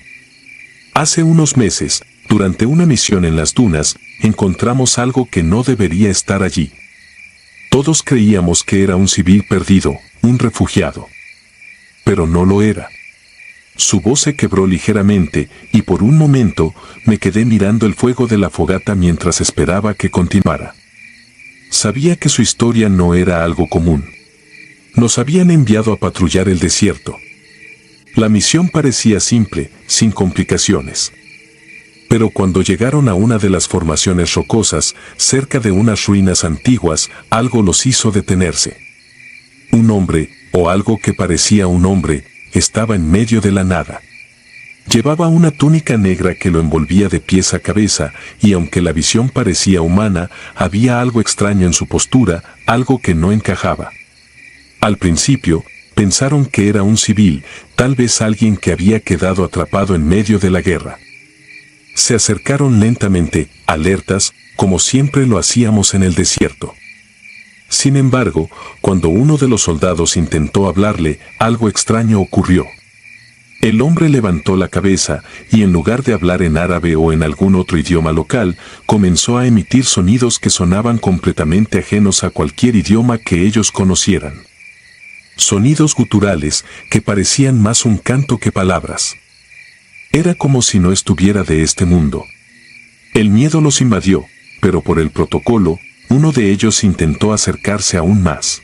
Speaker 1: Hace unos meses, durante una misión en las dunas, encontramos algo que no debería estar allí. Todos creíamos que era un civil perdido, un refugiado. Pero no lo era. Su voz se quebró ligeramente, y por un momento, me quedé mirando el fuego de la fogata mientras esperaba que continuara. Sabía que su historia no era algo común. Nos habían enviado a patrullar el desierto. La misión parecía simple, sin complicaciones. Pero cuando llegaron a una de las formaciones rocosas, cerca de unas ruinas antiguas, algo los hizo detenerse. Un hombre, o algo que parecía un hombre, estaba en medio de la nada. Llevaba una túnica negra que lo envolvía de pies a cabeza, y aunque la visión parecía humana, había algo extraño en su postura, algo que no encajaba. Al principio, pensaron que era un civil, tal vez alguien que había quedado atrapado en medio de la guerra. Se acercaron lentamente, alertas, como siempre lo hacíamos en el desierto. Sin embargo, cuando uno de los soldados intentó hablarle, algo extraño ocurrió. El hombre levantó la cabeza y en lugar de hablar en árabe o en algún otro idioma local, comenzó a emitir sonidos que sonaban completamente ajenos a cualquier idioma que ellos conocieran. Sonidos guturales que parecían más un canto que palabras. Era como si no estuviera de este mundo. El miedo los invadió, pero por el protocolo, uno de ellos intentó acercarse aún más.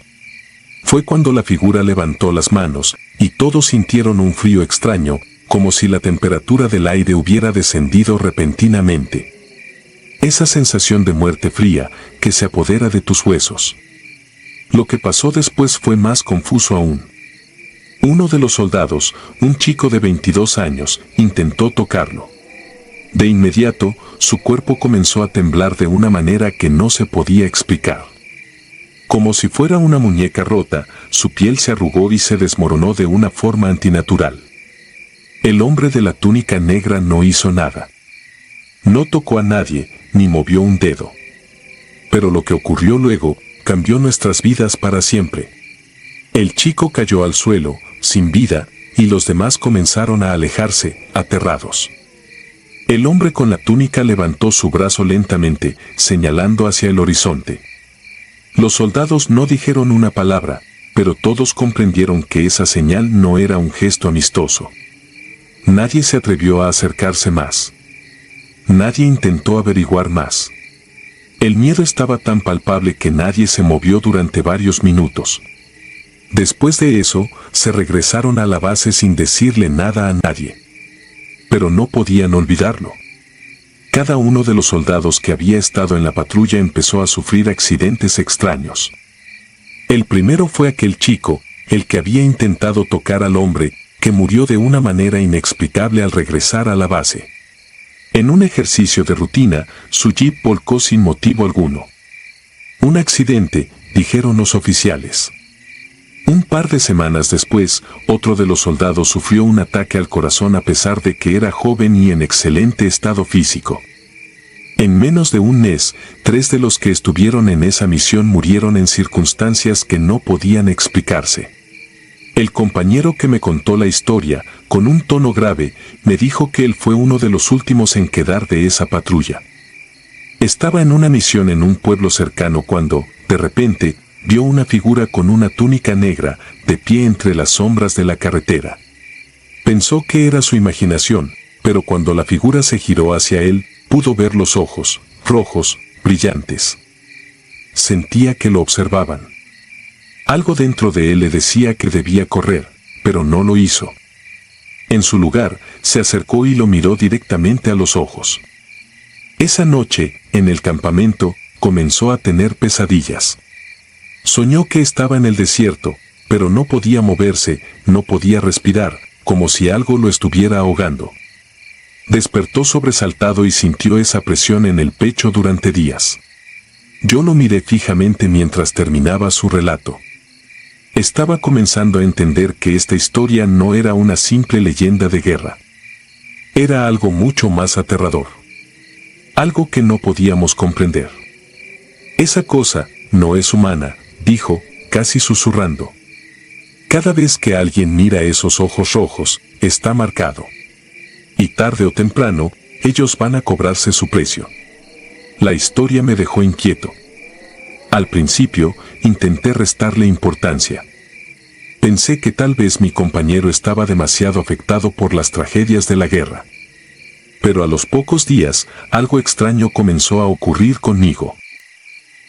Speaker 1: Fue cuando la figura levantó las manos, y todos sintieron un frío extraño, como si la temperatura del aire hubiera descendido repentinamente. Esa sensación de muerte fría, que se apodera de tus huesos. Lo que pasó después fue más confuso aún. Uno de los soldados, un chico de 22 años, intentó tocarlo. De inmediato, su cuerpo comenzó a temblar de una manera que no se podía explicar. Como si fuera una muñeca rota, su piel se arrugó y se desmoronó de una forma antinatural. El hombre de la túnica negra no hizo nada. No tocó a nadie, ni movió un dedo. Pero lo que ocurrió luego, cambió nuestras vidas para siempre. El chico cayó al suelo, sin vida, y los demás comenzaron a alejarse, aterrados. El hombre con la túnica levantó su brazo lentamente, señalando hacia el horizonte. Los soldados no dijeron una palabra, pero todos comprendieron que esa señal no era un gesto amistoso. Nadie se atrevió a acercarse más. Nadie intentó averiguar más. El miedo estaba tan palpable que nadie se movió durante varios minutos. Después de eso, se regresaron a la base sin decirle nada a nadie. Pero no podían olvidarlo. Cada uno de los soldados que había estado en la patrulla empezó a sufrir accidentes extraños. El primero fue aquel chico, el que había intentado tocar al hombre, que murió de una manera inexplicable al regresar a la base. En un ejercicio de rutina, su jeep volcó sin motivo alguno. Un accidente, dijeron los oficiales. Un par de semanas después, otro de los soldados sufrió un ataque al corazón a pesar de que era joven y en excelente estado físico. En menos de un mes, 3 de los que estuvieron en esa misión murieron en circunstancias que no podían explicarse. El compañero que me contó la historia, con un tono grave, me dijo que él fue uno de los últimos en quedar de esa patrulla. Estaba en una misión en un pueblo cercano cuando, de repente, vio una figura con una túnica negra, de pie entre las sombras de la carretera. Pensó que era su imaginación, pero cuando la figura se giró hacia él, pudo ver los ojos, rojos, brillantes. Sentía que lo observaban. Algo dentro de él le decía que debía correr, pero no lo hizo. En su lugar, se acercó y lo miró directamente a los ojos. Esa noche, en el campamento, comenzó a tener pesadillas. Soñó que estaba en el desierto, pero no podía moverse, no podía respirar, como si algo lo estuviera ahogando. Despertó sobresaltado y sintió esa presión en el pecho durante días. Yo lo miré fijamente mientras terminaba su relato. Estaba comenzando a entender que esta historia no era una simple leyenda de guerra. Era algo mucho más aterrador. Algo que no podíamos comprender. Esa cosa no es humana, dijo, casi susurrando. Cada vez que alguien mira esos ojos rojos, está marcado. Y tarde o temprano, ellos van a cobrarse su precio. La historia me dejó inquieto. Al principio, intenté restarle importancia. Pensé que tal vez mi compañero estaba demasiado afectado por las tragedias de la guerra. Pero a los pocos días, algo extraño comenzó a ocurrir conmigo.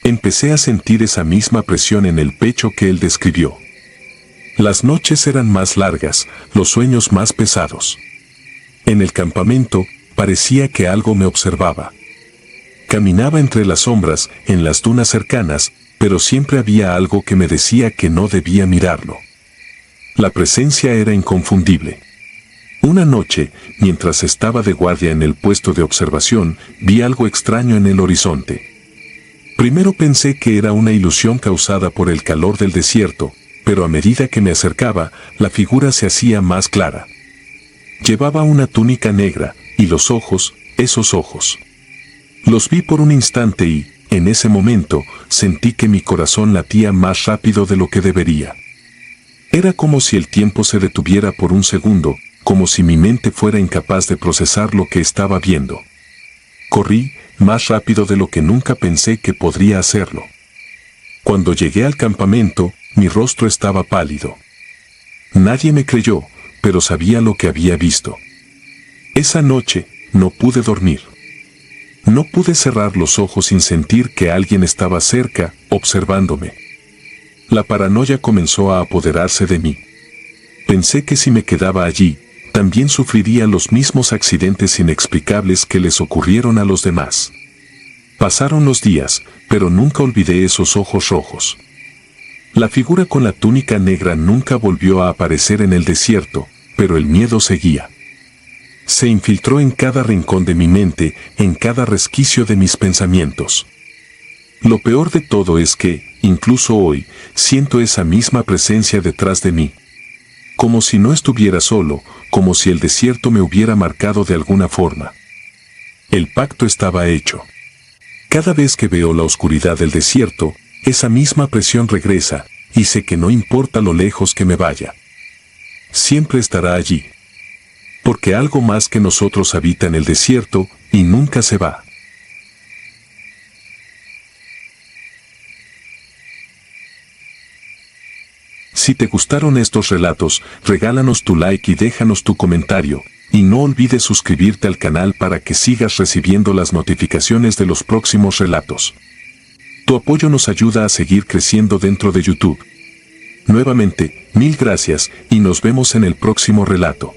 Speaker 1: Empecé a sentir esa misma presión en el pecho que él describió. Las noches eran más largas, los sueños más pesados. En el campamento, parecía que algo me observaba. Caminaba entre las sombras, en las dunas cercanas, pero siempre había algo que me decía que no debía mirarlo. La presencia era inconfundible. Una noche, mientras estaba de guardia en el puesto de observación, vi algo extraño en el horizonte. Primero pensé que era una ilusión causada por el calor del desierto, pero a medida que me acercaba, la figura se hacía más clara. Llevaba una túnica negra, y los ojos, esos ojos. Los vi por un instante y, en ese momento, sentí que mi corazón latía más rápido de lo que debería. Era como si el tiempo se detuviera por un segundo, como si mi mente fuera incapaz de procesar lo que estaba viendo. Corrí, más rápido de lo que nunca pensé que podría hacerlo. Cuando llegué al campamento, mi rostro estaba pálido. Nadie me creyó, pero sabía lo que había visto. Esa noche, no pude dormir. No pude cerrar los ojos sin sentir que alguien estaba cerca, observándome. La paranoia comenzó a apoderarse de mí. Pensé que si me quedaba allí, también sufriría los mismos accidentes inexplicables que les ocurrieron a los demás. Pasaron los días, pero nunca olvidé esos ojos rojos. La figura con la túnica negra nunca volvió a aparecer en el desierto, pero el miedo seguía. Se infiltró en cada rincón de mi mente, en cada resquicio de mis pensamientos. Lo peor de todo es que, incluso hoy, siento esa misma presencia detrás de mí. Como si no estuviera solo, como si el desierto me hubiera marcado de alguna forma. El pacto estaba hecho. Cada vez que veo la oscuridad del desierto, esa misma presión regresa, y sé que no importa lo lejos que me vaya. Siempre estará allí. Porque algo más que nosotros habita en el desierto, y nunca se va. Si te gustaron estos relatos, regálanos tu like y déjanos tu comentario, y no olvides suscribirte al canal para que sigas recibiendo las notificaciones de los próximos relatos. Tu apoyo nos ayuda a seguir creciendo dentro de YouTube. Nuevamente, mil gracias, y nos vemos en el próximo relato.